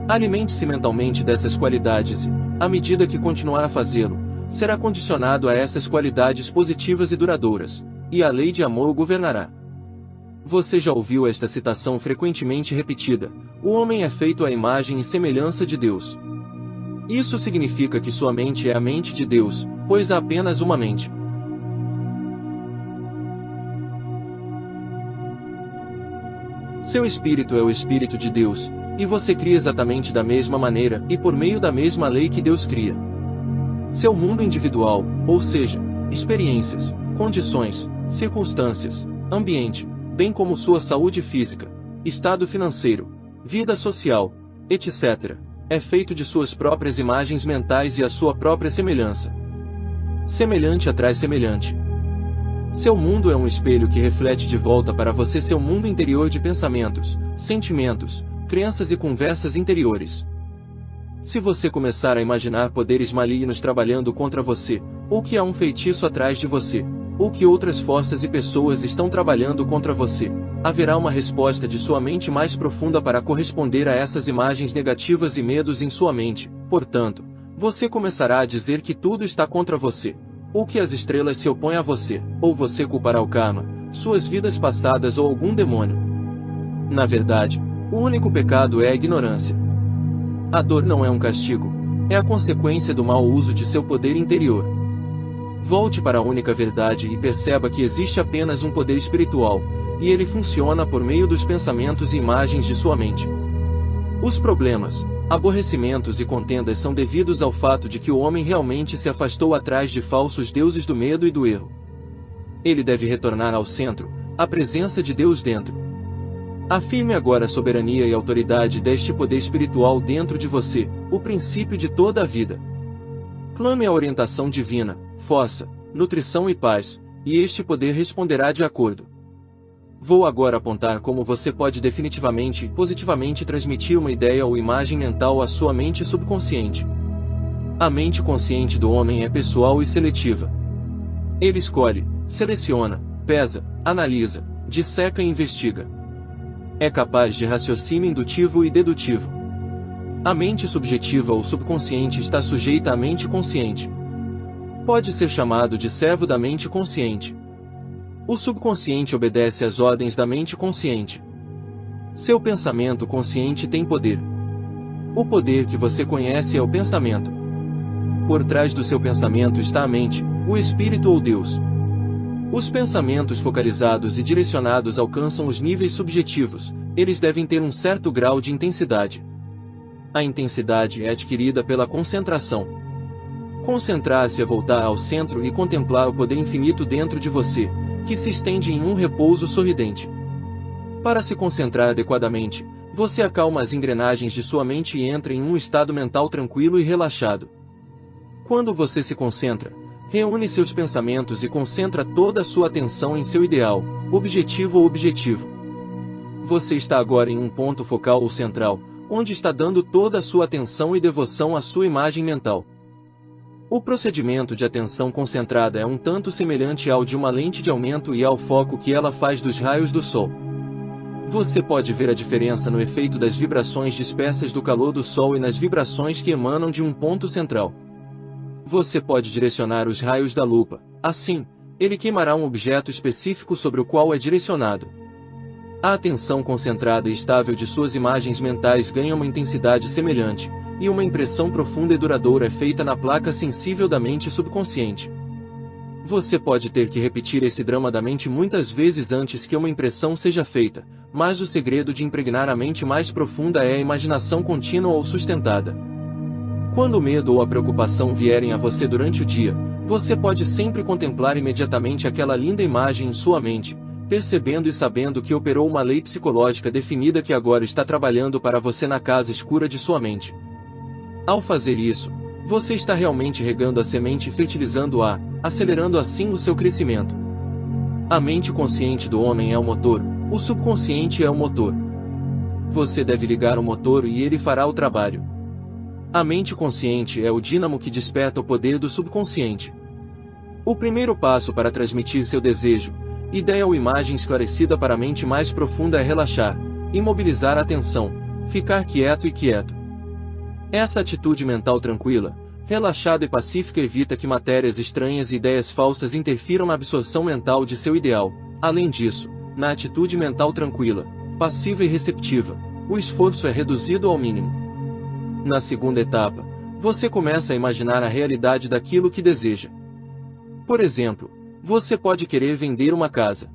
Alimente-se mentalmente dessas qualidades e, à medida que continuar a fazê-lo, será condicionado a essas qualidades positivas e duradouras, e a lei de amor o governará. Você já ouviu esta citação frequentemente repetida: o homem é feito à imagem e semelhança de Deus. Isso significa que sua mente é a mente de Deus, pois há apenas uma mente. Seu espírito é o espírito de Deus, e você cria exatamente da mesma maneira e por meio da mesma lei que Deus cria. Seu mundo individual, ou seja, experiências, condições, circunstâncias, ambiente, bem como sua saúde física, estado financeiro, vida social, etc., é feito de suas próprias imagens mentais e a sua própria semelhança. Semelhante atrai semelhante. Seu mundo é um espelho que reflete de volta para você seu mundo interior de pensamentos, sentimentos, crenças e conversas interiores. Se você começar a imaginar poderes malignos trabalhando contra você, ou que há um feitiço atrás de você, ou que outras forças e pessoas estão trabalhando contra você, haverá uma resposta de sua mente mais profunda para corresponder a essas imagens negativas e medos em sua mente. Portanto, você começará a dizer que tudo está contra você, ou que as estrelas se opõem a você, ou você culpará o karma, suas vidas passadas ou algum demônio. Na verdade, o único pecado é a ignorância. A dor não é um castigo, é a consequência do mau uso de seu poder interior. Volte para a única verdade e perceba que existe apenas um poder espiritual, e ele funciona por meio dos pensamentos e imagens de sua mente. Os problemas, aborrecimentos e contendas são devidos ao fato de que o homem realmente se afastou atrás de falsos deuses do medo e do erro. Ele deve retornar ao centro, à presença de Deus dentro. Afirme agora a soberania e autoridade deste poder espiritual dentro de você, o princípio de toda a vida. Clame a orientação divina, força, nutrição e paz, e este poder responderá de acordo. Vou agora apontar como você pode definitivamente e positivamente transmitir uma ideia ou imagem mental à sua mente subconsciente. A mente consciente do homem é pessoal e seletiva. Ele escolhe, seleciona, pesa, analisa, disseca e investiga. É capaz de raciocínio indutivo e dedutivo. A mente subjetiva ou subconsciente está sujeita à mente consciente. Pode ser chamado de servo da mente consciente. O subconsciente obedece às ordens da mente consciente. Seu pensamento consciente tem poder. O poder que você conhece é o pensamento. Por trás do seu pensamento está a mente, o espírito ou Deus. Os pensamentos focalizados e direcionados alcançam os níveis subjetivos, eles devem ter um certo grau de intensidade. A intensidade é adquirida pela concentração. Concentrar-se é voltar ao centro e contemplar o poder infinito dentro de você, que se estende em um repouso sorridente. Para se concentrar adequadamente, você acalma as engrenagens de sua mente e entra em um estado mental tranquilo e relaxado. Quando você se concentra, reúne seus pensamentos e concentra toda a sua atenção em seu ideal, objetivo ou objetivo. Você está agora em um ponto focal ou central, onde está dando toda a sua atenção e devoção à sua imagem mental. O procedimento de atenção concentrada é um tanto semelhante ao de uma lente de aumento e ao foco que ela faz dos raios do sol. Você pode ver a diferença no efeito das vibrações dispersas do calor do sol e nas vibrações que emanam de um ponto central. Você pode direcionar os raios da lupa, assim, ele queimará um objeto específico sobre o qual é direcionado. A atenção concentrada e estável de suas imagens mentais ganha uma intensidade semelhante, e uma impressão profunda e duradoura é feita na placa sensível da mente subconsciente. Você pode ter que repetir esse drama da mente muitas vezes antes que uma impressão seja feita, mas o segredo de impregnar a mente mais profunda é a imaginação contínua ou sustentada. Quando o medo ou a preocupação vierem a você durante o dia, você pode sempre contemplar imediatamente aquela linda imagem em sua mente, percebendo e sabendo que operou uma lei psicológica definida que agora está trabalhando para você na casa escura de sua mente. Ao fazer isso, você está realmente regando a semente e fertilizando-a, acelerando assim o seu crescimento. A mente consciente do homem é o motor, o subconsciente é o motor. Você deve ligar o motor e ele fará o trabalho. A mente consciente é o dínamo que desperta o poder do subconsciente. O primeiro passo para transmitir seu desejo, ideia ou imagem esclarecida para a mente mais profunda é relaxar, imobilizar a atenção, ficar quieto e quieto. Essa atitude mental tranquila, relaxada e pacífica evita que matérias estranhas e ideias falsas interfiram na absorção mental de seu ideal. Além disso, na atitude mental tranquila, passiva e receptiva, o esforço é reduzido ao mínimo. Na segunda etapa, você começa a imaginar a realidade daquilo que deseja. Por exemplo, você pode querer vender uma casa.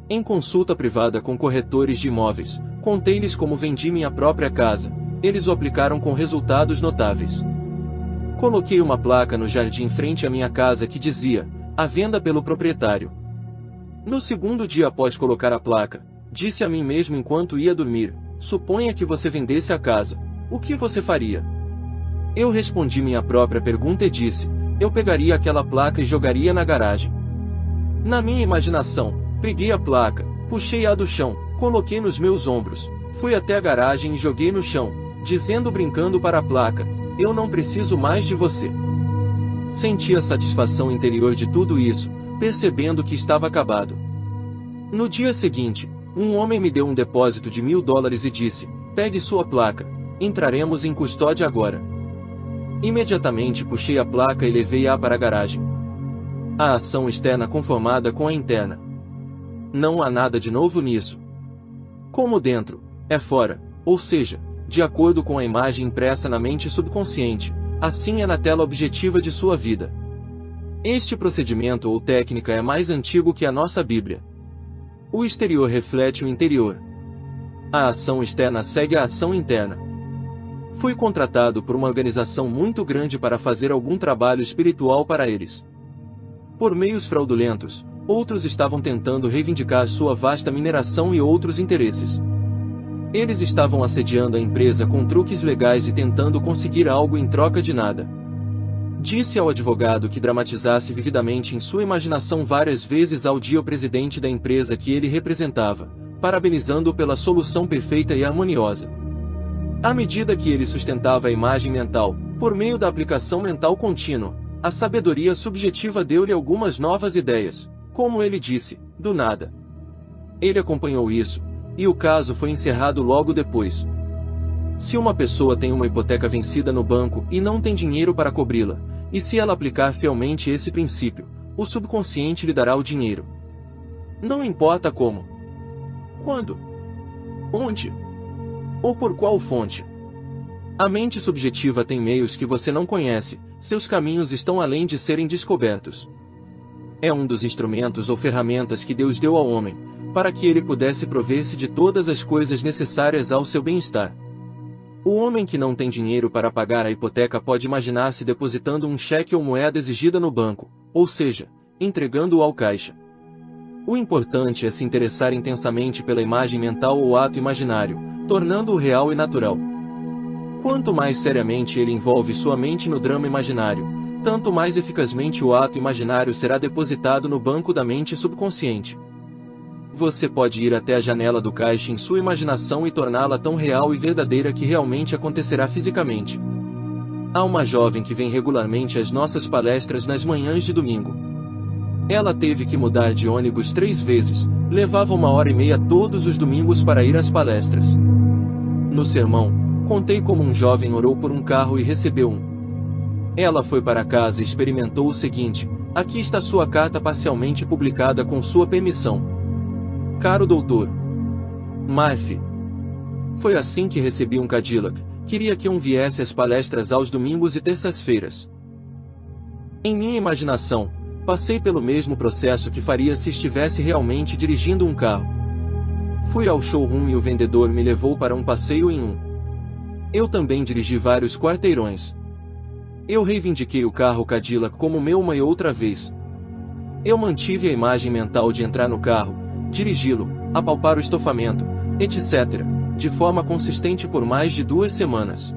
Em consulta privada com corretores de imóveis, contei-lhes como vendi minha própria casa, eles o aplicaram com resultados notáveis. Coloquei uma placa no jardim frente à minha casa que dizia, à venda pelo proprietário. No segundo dia após colocar a placa, disse a mim mesmo enquanto ia dormir, suponha que você vendesse a casa. O que você faria? Eu respondi minha própria pergunta e disse, eu pegaria aquela placa e jogaria na garagem. Na minha imaginação, peguei a placa, puxei-a do chão, coloquei nos meus ombros, fui até a garagem e joguei no chão, dizendo brincando para a placa, eu não preciso mais de você. Senti a satisfação interior de tudo isso, percebendo que estava acabado. No dia seguinte, um homem me deu um depósito de $1000 e disse, pegue sua placa. Entraremos em custódia agora. Imediatamente puxei a placa e levei-a para a garagem. A ação externa conformada com a interna. Não há nada de novo nisso. Como dentro, é fora, ou seja, de acordo com a imagem impressa na mente subconsciente, assim é na tela objetiva de sua vida. Este procedimento ou técnica é mais antigo que a nossa Bíblia. O exterior reflete o interior. A ação externa segue a ação interna. Fui contratado por uma organização muito grande para fazer algum trabalho espiritual para eles. Por meios fraudulentos, outros estavam tentando reivindicar sua vasta mineração e outros interesses. Eles estavam assediando a empresa com truques legais e tentando conseguir algo em troca de nada. Disse ao advogado que dramatizasse vividamente em sua imaginação várias vezes ao dia o presidente da empresa que ele representava, parabenizando-o pela solução perfeita e harmoniosa. À medida que ele sustentava a imagem mental, por meio da aplicação mental contínua, a sabedoria subjetiva deu-lhe algumas novas ideias, como ele disse, do nada. Ele acompanhou isso, e o caso foi encerrado logo depois. Se uma pessoa tem uma hipoteca vencida no banco e não tem dinheiro para cobri-la, e se ela aplicar fielmente esse princípio, o subconsciente lhe dará o dinheiro. Não importa como, quando, onde ou por qual fonte. A mente subjetiva tem meios que você não conhece, seus caminhos estão além de serem descobertos. É um dos instrumentos ou ferramentas que Deus deu ao homem, para que ele pudesse prover-se de todas as coisas necessárias ao seu bem-estar. O homem que não tem dinheiro para pagar a hipoteca pode imaginar-se depositando um cheque ou moeda exigida no banco, ou seja, entregando-o ao caixa. O importante é se interessar intensamente pela imagem mental ou ato imaginário, tornando-o real e natural. Quanto mais seriamente ele envolve sua mente no drama imaginário, tanto mais eficazmente o ato imaginário será depositado no banco da mente subconsciente. Você pode ir até a janela do caixa em sua imaginação e torná-la tão real e verdadeira que realmente acontecerá fisicamente. Há uma jovem que vem regularmente às nossas palestras nas manhãs de domingo. Ela teve que mudar de ônibus 3 vezes, levava 1h30 todos os domingos para ir às palestras. No sermão, contei como um jovem orou por um carro e recebeu um. Ela foi para casa e experimentou o seguinte: aqui está sua carta parcialmente publicada com sua permissão. Caro doutor Murphy, foi assim que recebi um Cadillac. Queria que um viesse às palestras aos domingos e terças-feiras. Em minha imaginação, passei pelo mesmo processo que faria se estivesse realmente dirigindo um carro. Fui ao showroom e o vendedor me levou para um passeio em um. Eu também dirigi vários quarteirões. Eu reivindiquei o carro Cadillac como meu uma e outra vez. Eu mantive a imagem mental de entrar no carro, dirigi-lo, apalpar o estofamento, etc., de forma consistente por mais de 2 semanas.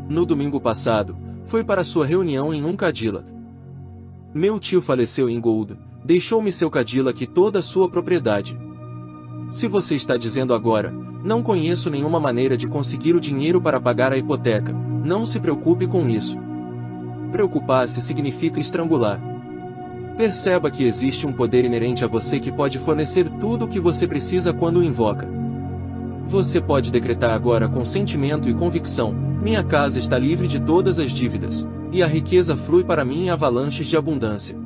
No domingo passado, fui para sua reunião em um Cadillac. Meu tio faleceu em Gold, deixou-me seu Cadillac e toda a sua propriedade. Se você está dizendo agora, não conheço nenhuma maneira de conseguir o dinheiro para pagar a hipoteca, não se preocupe com isso. Preocupar-se significa estrangular. Perceba que existe um poder inerente a você que pode fornecer tudo o que você precisa quando o invoca. Você pode decretar agora com sentimento e convicção: minha casa está livre de todas as dívidas, e a riqueza flui para mim em avalanches de abundância.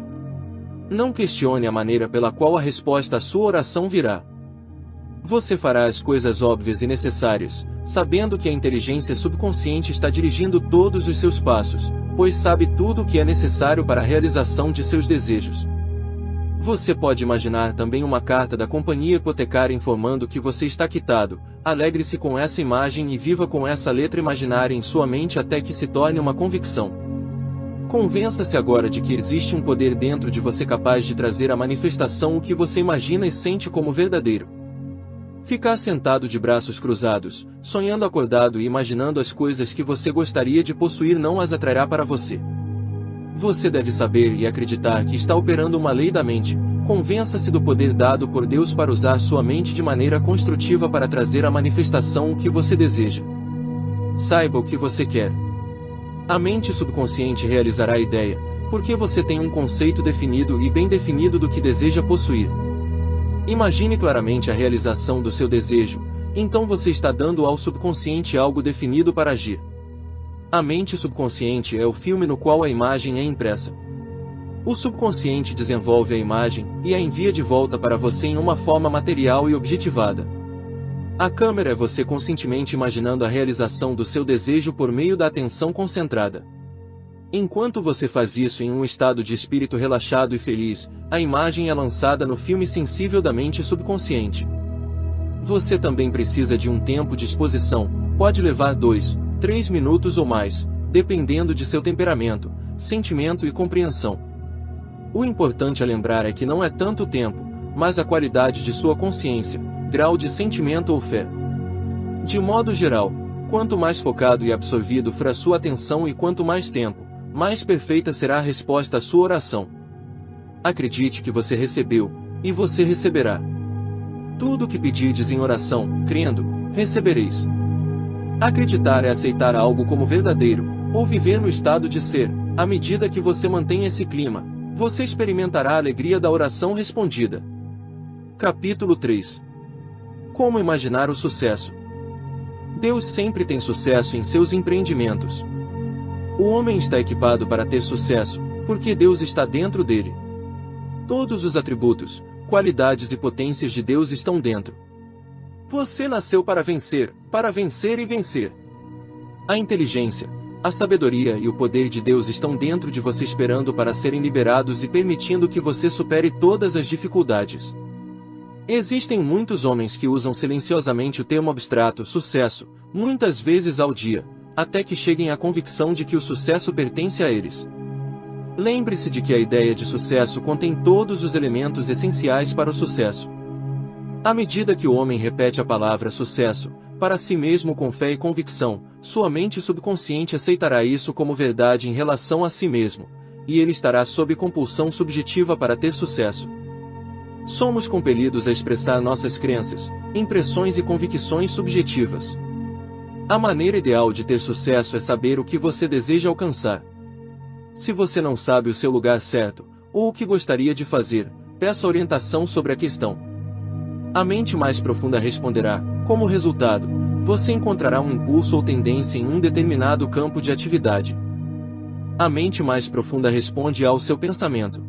Não questione a maneira pela qual a resposta à sua oração virá. Você fará as coisas óbvias e necessárias, sabendo que a inteligência subconsciente está dirigindo todos os seus passos, pois sabe tudo o que é necessário para a realização de seus desejos. Você pode imaginar também uma carta da companhia hipotecária informando que você está quitado. Alegre-se com essa imagem e viva com essa letra imaginária em sua mente até que se torne uma convicção. Convença-se agora de que existe um poder dentro de você capaz de trazer à manifestação o que você imagina e sente como verdadeiro. Ficar sentado de braços cruzados, sonhando acordado e imaginando as coisas que você gostaria de possuir não as atrairá para você. Você deve saber e acreditar que está operando uma lei da mente. Convença-se do poder dado por Deus para usar sua mente de maneira construtiva para trazer à manifestação o que você deseja. Saiba o que você quer. A mente subconsciente realizará a ideia, porque você tem um conceito definido e bem definido do que deseja possuir. Imagine claramente a realização do seu desejo, então você está dando ao subconsciente algo definido para agir. A mente subconsciente é o filme no qual a imagem é impressa. O subconsciente desenvolve a imagem e a envia de volta para você em uma forma material e objetivada. A câmera é você conscientemente imaginando a realização do seu desejo por meio da atenção concentrada. Enquanto você faz isso em um estado de espírito relaxado e feliz, a imagem é lançada no filme sensível da mente subconsciente. Você também precisa de um tempo de exposição, pode levar 2, 3 minutos ou mais, dependendo de seu temperamento, sentimento e compreensão. O importante a lembrar é que não é tanto tempo, mas a qualidade de sua consciência, grau de sentimento ou fé. De modo geral, quanto mais focado e absorvido for a sua atenção e quanto mais tempo, mais perfeita será a resposta à sua oração. Acredite que você recebeu, e você receberá. Tudo o que pedirdes em oração, crendo, recebereis. Acreditar é aceitar algo como verdadeiro, ou viver no estado de ser. À medida que você mantém esse clima, você experimentará a alegria da oração respondida. Capítulo 3. Como imaginar o sucesso? Deus sempre tem sucesso em seus empreendimentos. O homem está equipado para ter sucesso, porque Deus está dentro dele. Todos os atributos, qualidades e potências de Deus estão dentro. Você nasceu para vencer e vencer. A inteligência, a sabedoria e o poder de Deus estão dentro de você esperando para serem liberados e permitindo que você supere todas as dificuldades. Existem muitos homens que usam silenciosamente o termo abstrato sucesso, muitas vezes ao dia, até que cheguem à convicção de que o sucesso pertence a eles. Lembre-se de que a ideia de sucesso contém todos os elementos essenciais para o sucesso. À medida que o homem repete a palavra sucesso, para si mesmo com fé e convicção, sua mente subconsciente aceitará isso como verdade em relação a si mesmo, e ele estará sob compulsão subjetiva para ter sucesso. Somos compelidos a expressar nossas crenças, impressões e convicções subjetivas. A maneira ideal de ter sucesso é saber o que você deseja alcançar. Se você não sabe o seu lugar certo, ou o que gostaria de fazer, peça orientação sobre a questão. A mente mais profunda responderá. Como resultado, você encontrará um impulso ou tendência em um determinado campo de atividade. A mente mais profunda responde ao seu pensamento.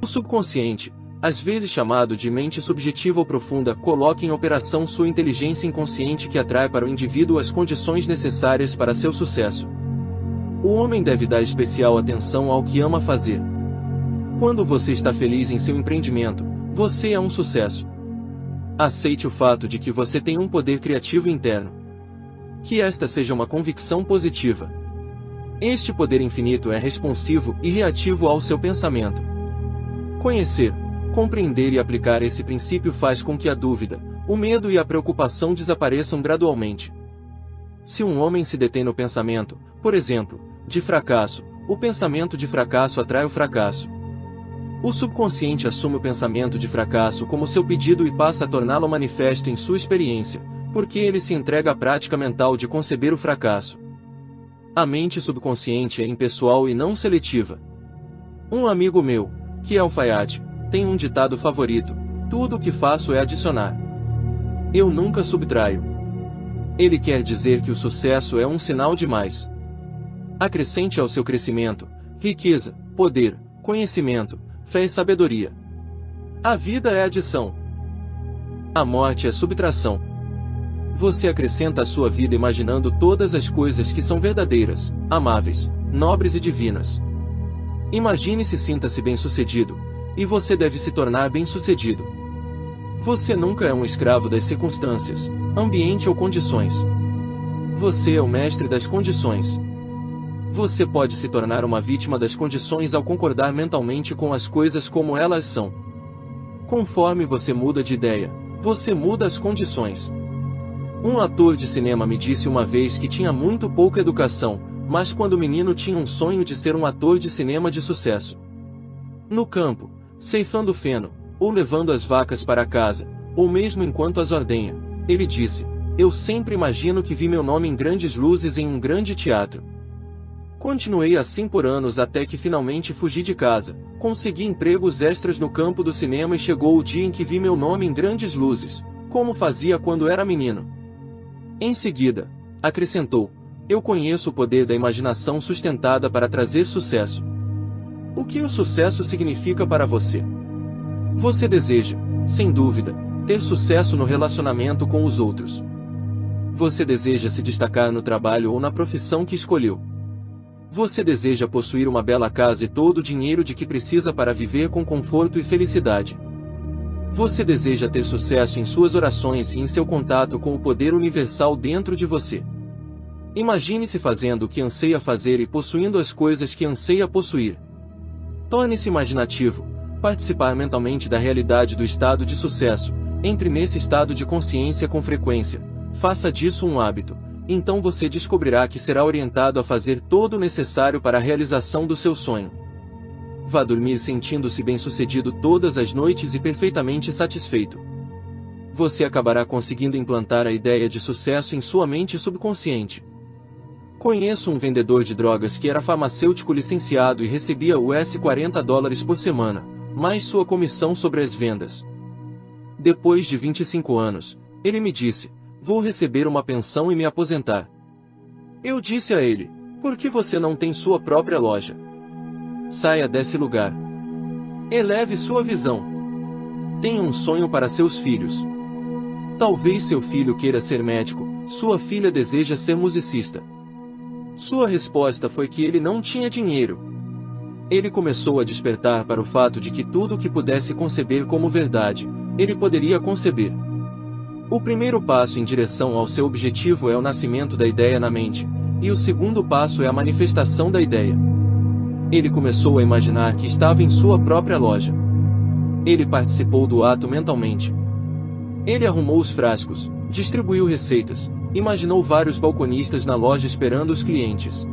O subconsciente, às vezes chamado de mente subjetiva ou profunda, coloca em operação sua inteligência inconsciente que atrai para o indivíduo as condições necessárias para seu sucesso. O homem deve dar especial atenção ao que ama fazer. Quando você está feliz em seu empreendimento, você é um sucesso. Aceite o fato de que você tem um poder criativo interno. Que esta seja uma convicção positiva. Este poder infinito é responsivo e reativo ao seu pensamento. Conhecer, compreender e aplicar esse princípio faz com que a dúvida, o medo e a preocupação desapareçam gradualmente. Se um homem se detém no pensamento, por exemplo, de fracasso, o pensamento de fracasso atrai o fracasso. O subconsciente assume o pensamento de fracasso como seu pedido e passa a torná-lo manifesto em sua experiência, porque ele se entrega à prática mental de conceber o fracasso. A mente subconsciente é impessoal e não seletiva. Um amigo meu, que é alfaiate, tem um ditado favorito: tudo o que faço é adicionar. Eu nunca subtraio. Ele quer dizer que o sucesso é um sinal de mais. Acrescente ao seu crescimento riqueza, poder, conhecimento, fé e sabedoria. A vida é adição. A morte é subtração. Você acrescenta à sua vida imaginando todas as coisas que são verdadeiras, amáveis, nobres e divinas. Imagine-se e sinta-se bem-sucedido, e você deve se tornar bem-sucedido. Você nunca é um escravo das circunstâncias, ambiente ou condições. Você é o mestre das condições. Você pode se tornar uma vítima das condições ao concordar mentalmente com as coisas como elas são. Conforme você muda de ideia, você muda as condições. Um ator de cinema me disse uma vez que tinha muito pouca educação, mas quando menino tinha um sonho de ser um ator de cinema de sucesso. No campo, ceifando feno, ou levando as vacas para casa, ou mesmo enquanto as ordenha, ele disse: eu sempre imagino que vi meu nome em grandes luzes em um grande teatro. Continuei assim por anos até que finalmente fugi de casa, consegui empregos extras no campo do cinema e chegou o dia em que vi meu nome em grandes luzes, como fazia quando era menino. Em seguida, acrescentou: eu conheço o poder da imaginação sustentada para trazer sucesso. O que o sucesso significa para você? Você deseja, sem dúvida, ter sucesso no relacionamento com os outros. Você deseja se destacar no trabalho ou na profissão que escolheu. Você deseja possuir uma bela casa e todo o dinheiro de que precisa para viver com conforto e felicidade. Você deseja ter sucesso em suas orações e em seu contato com o poder universal dentro de você. Imagine-se fazendo o que anseia fazer e possuindo as coisas que anseia possuir. Torne-se imaginativo, participar mentalmente da realidade do estado de sucesso, entre nesse estado de consciência com frequência, faça disso um hábito, então você descobrirá que será orientado a fazer todo o necessário para a realização do seu sonho. Vá dormir sentindo-se bem-sucedido todas as noites e perfeitamente satisfeito. Você acabará conseguindo implantar a ideia de sucesso em sua mente subconsciente. Conheço um vendedor de drogas que era farmacêutico licenciado e recebia US$ 40 por semana, mais sua comissão sobre as vendas. Depois de 25 anos, ele me disse: vou receber uma pensão e me aposentar. Eu disse a ele: por que você não tem sua própria loja? Saia desse lugar. Eleve sua visão. Tenha um sonho para seus filhos. Talvez seu filho queira ser médico, sua filha deseja ser musicista. Sua resposta foi que ele não tinha dinheiro. Ele começou a despertar para o fato de que tudo o que pudesse conceber como verdade, ele poderia conceber. O primeiro passo em direção ao seu objetivo é o nascimento da ideia na mente, e o segundo passo é a manifestação da ideia. Ele começou a imaginar que estava em sua própria loja. Ele participou do ato mentalmente. Ele arrumou os frascos, distribuiu receitas, imaginou vários balconistas na loja esperando os clientes.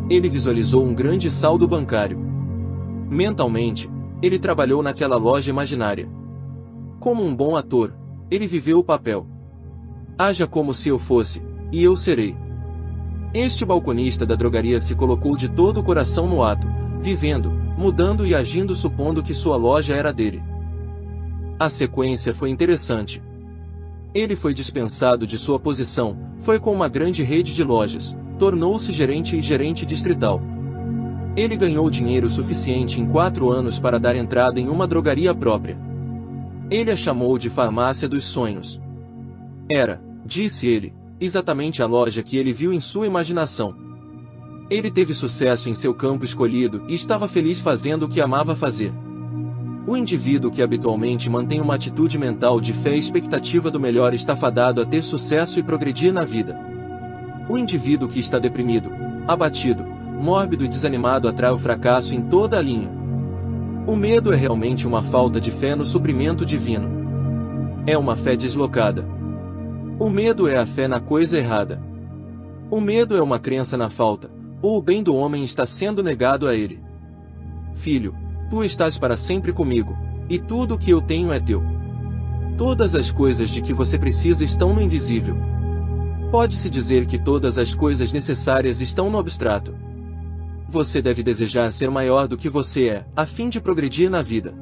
Ele visualizou um grande saldo bancário. Mentalmente, ele trabalhou naquela loja imaginária. Como um bom ator, ele viveu o papel. Haja como se eu fosse, e eu serei. Este balconista da drogaria se colocou de todo o coração no ato, vivendo, mudando e agindo supondo que sua loja era dele. A sequência foi interessante. Ele foi dispensado de sua posição, foi com uma grande rede de lojas, tornou-se gerente e gerente distrital. Ele ganhou dinheiro suficiente em 4 anos para dar entrada em uma drogaria própria. Ele a chamou de Farmácia dos Sonhos. Era, disse ele, exatamente a loja que ele viu em sua imaginação. Ele teve sucesso em seu campo escolhido e estava feliz fazendo o que amava fazer. O indivíduo que habitualmente mantém uma atitude mental de fé e expectativa do melhor está fadado a ter sucesso e progredir na vida. O indivíduo que está deprimido, abatido, mórbido e desanimado atrai o fracasso em toda a linha. O medo é realmente uma falta de fé no suprimento divino. É uma fé deslocada. O medo é a fé na coisa errada. O medo é uma crença na falta, ou o bem do homem está sendo negado a ele. Filho, tu estás para sempre comigo, e tudo o que eu tenho é teu. Todas as coisas de que você precisa estão no invisível. Pode-se dizer que todas as coisas necessárias estão no abstrato. Você deve desejar ser maior do que você é, a fim de progredir na vida.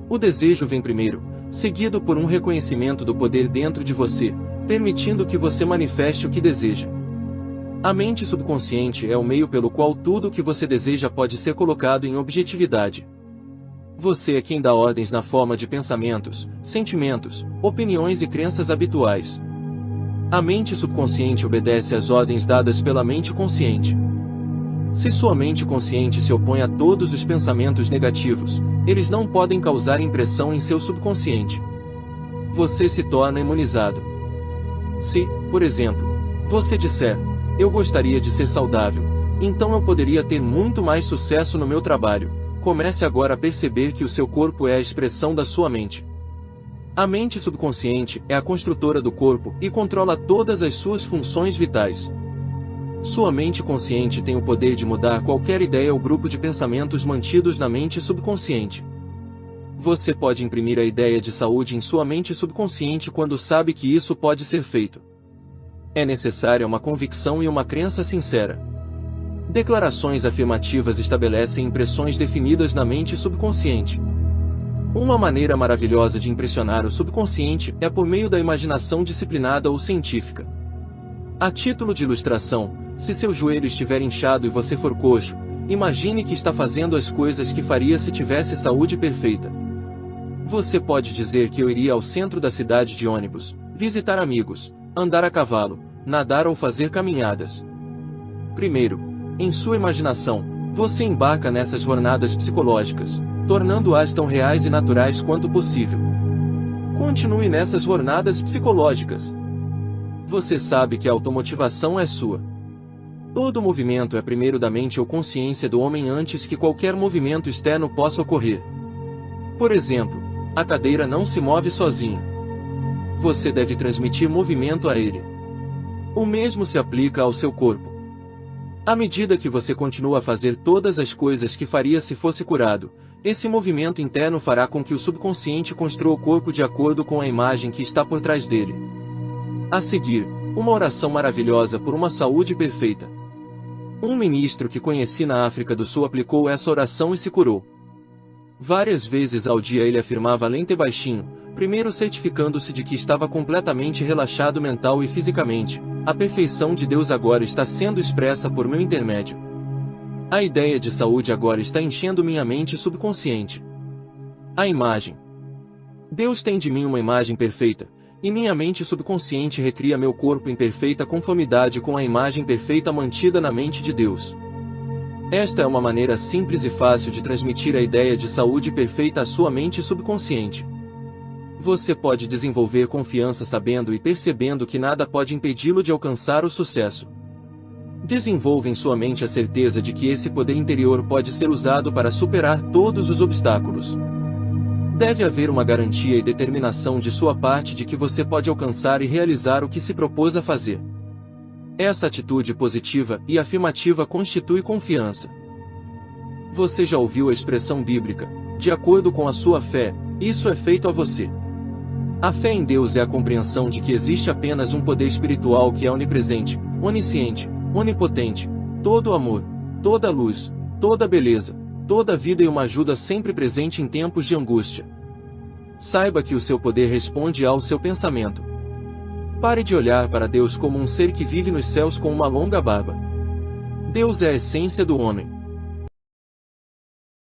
O desejo vem primeiro, seguido por um reconhecimento do poder dentro de você, permitindo que você manifeste o que deseja. A mente subconsciente é o meio pelo qual tudo o que você deseja pode ser colocado em objetividade. Você é quem dá ordens na forma de pensamentos, sentimentos, opiniões e crenças habituais. A mente subconsciente obedece às ordens dadas pela mente consciente. Se sua mente consciente se opõe a todos os pensamentos negativos, eles não podem causar impressão em seu subconsciente. Você se torna imunizado. Se, por exemplo, você disser: eu gostaria de ser saudável, então eu poderia ter muito mais sucesso no meu trabalho, comece agora a perceber que o seu corpo é a expressão da sua mente. A mente subconsciente é a construtora do corpo e controla todas as suas funções vitais. Sua mente consciente tem o poder de mudar qualquer ideia ou grupo de pensamentos mantidos na mente subconsciente. Você pode imprimir a ideia de saúde em sua mente subconsciente quando sabe que isso pode ser feito. É necessária uma convicção e uma crença sincera. Declarações afirmativas estabelecem impressões definidas na mente subconsciente. Uma maneira maravilhosa de impressionar o subconsciente é por meio da imaginação disciplinada ou científica. A título de ilustração, se seu joelho estiver inchado e você for coxo, imagine que está fazendo as coisas que faria se tivesse saúde perfeita. Você pode dizer que eu iria ao centro da cidade de ônibus, visitar amigos, andar a cavalo, nadar ou fazer caminhadas. Primeiro, em sua imaginação, você embarca nessas jornadas psicológicas, tornando-as tão reais e naturais quanto possível. Continue nessas jornadas psicológicas. Você sabe que a automotivação é sua. Todo movimento é primeiro da mente ou consciência do homem antes que qualquer movimento externo possa ocorrer. Por exemplo, a cadeira não se move sozinha. Você deve transmitir movimento a ele. O mesmo se aplica ao seu corpo. À medida que você continua a fazer todas as coisas que faria se fosse curado, esse movimento interno fará com que o subconsciente construa o corpo de acordo com a imagem que está por trás dele. A seguir, uma oração maravilhosa por uma saúde perfeita. Um ministro que conheci na África do Sul aplicou essa oração e se curou. Várias vezes ao dia ele afirmava lento e baixinho, primeiro certificando-se de que estava completamente relaxado mental e fisicamente: a perfeição de Deus agora está sendo expressa por meu intermédio. A ideia de saúde agora está enchendo minha mente subconsciente. A imagem. Deus tem de mim uma imagem perfeita, e minha mente subconsciente recria meu corpo em perfeita conformidade com a imagem perfeita mantida na mente de Deus. Esta é uma maneira simples e fácil de transmitir a ideia de saúde perfeita à sua mente subconsciente. Você pode desenvolver confiança sabendo e percebendo que nada pode impedi-lo de alcançar o sucesso. Desenvolva em sua mente a certeza de que esse poder interior pode ser usado para superar todos os obstáculos. Deve haver uma garantia e determinação de sua parte de que você pode alcançar e realizar o que se propôs a fazer. Essa atitude positiva e afirmativa constitui confiança. Você já ouviu a expressão bíblica: de acordo com a sua fé, isso é feito a você. A fé em Deus é a compreensão de que existe apenas um poder espiritual que é onipresente, onisciente, onipotente, todo amor, toda luz, toda beleza, toda vida e uma ajuda sempre presente em tempos de angústia. Saiba que o seu poder responde ao seu pensamento. Pare de olhar para Deus como um ser que vive nos céus com uma longa barba. Deus é a essência do homem.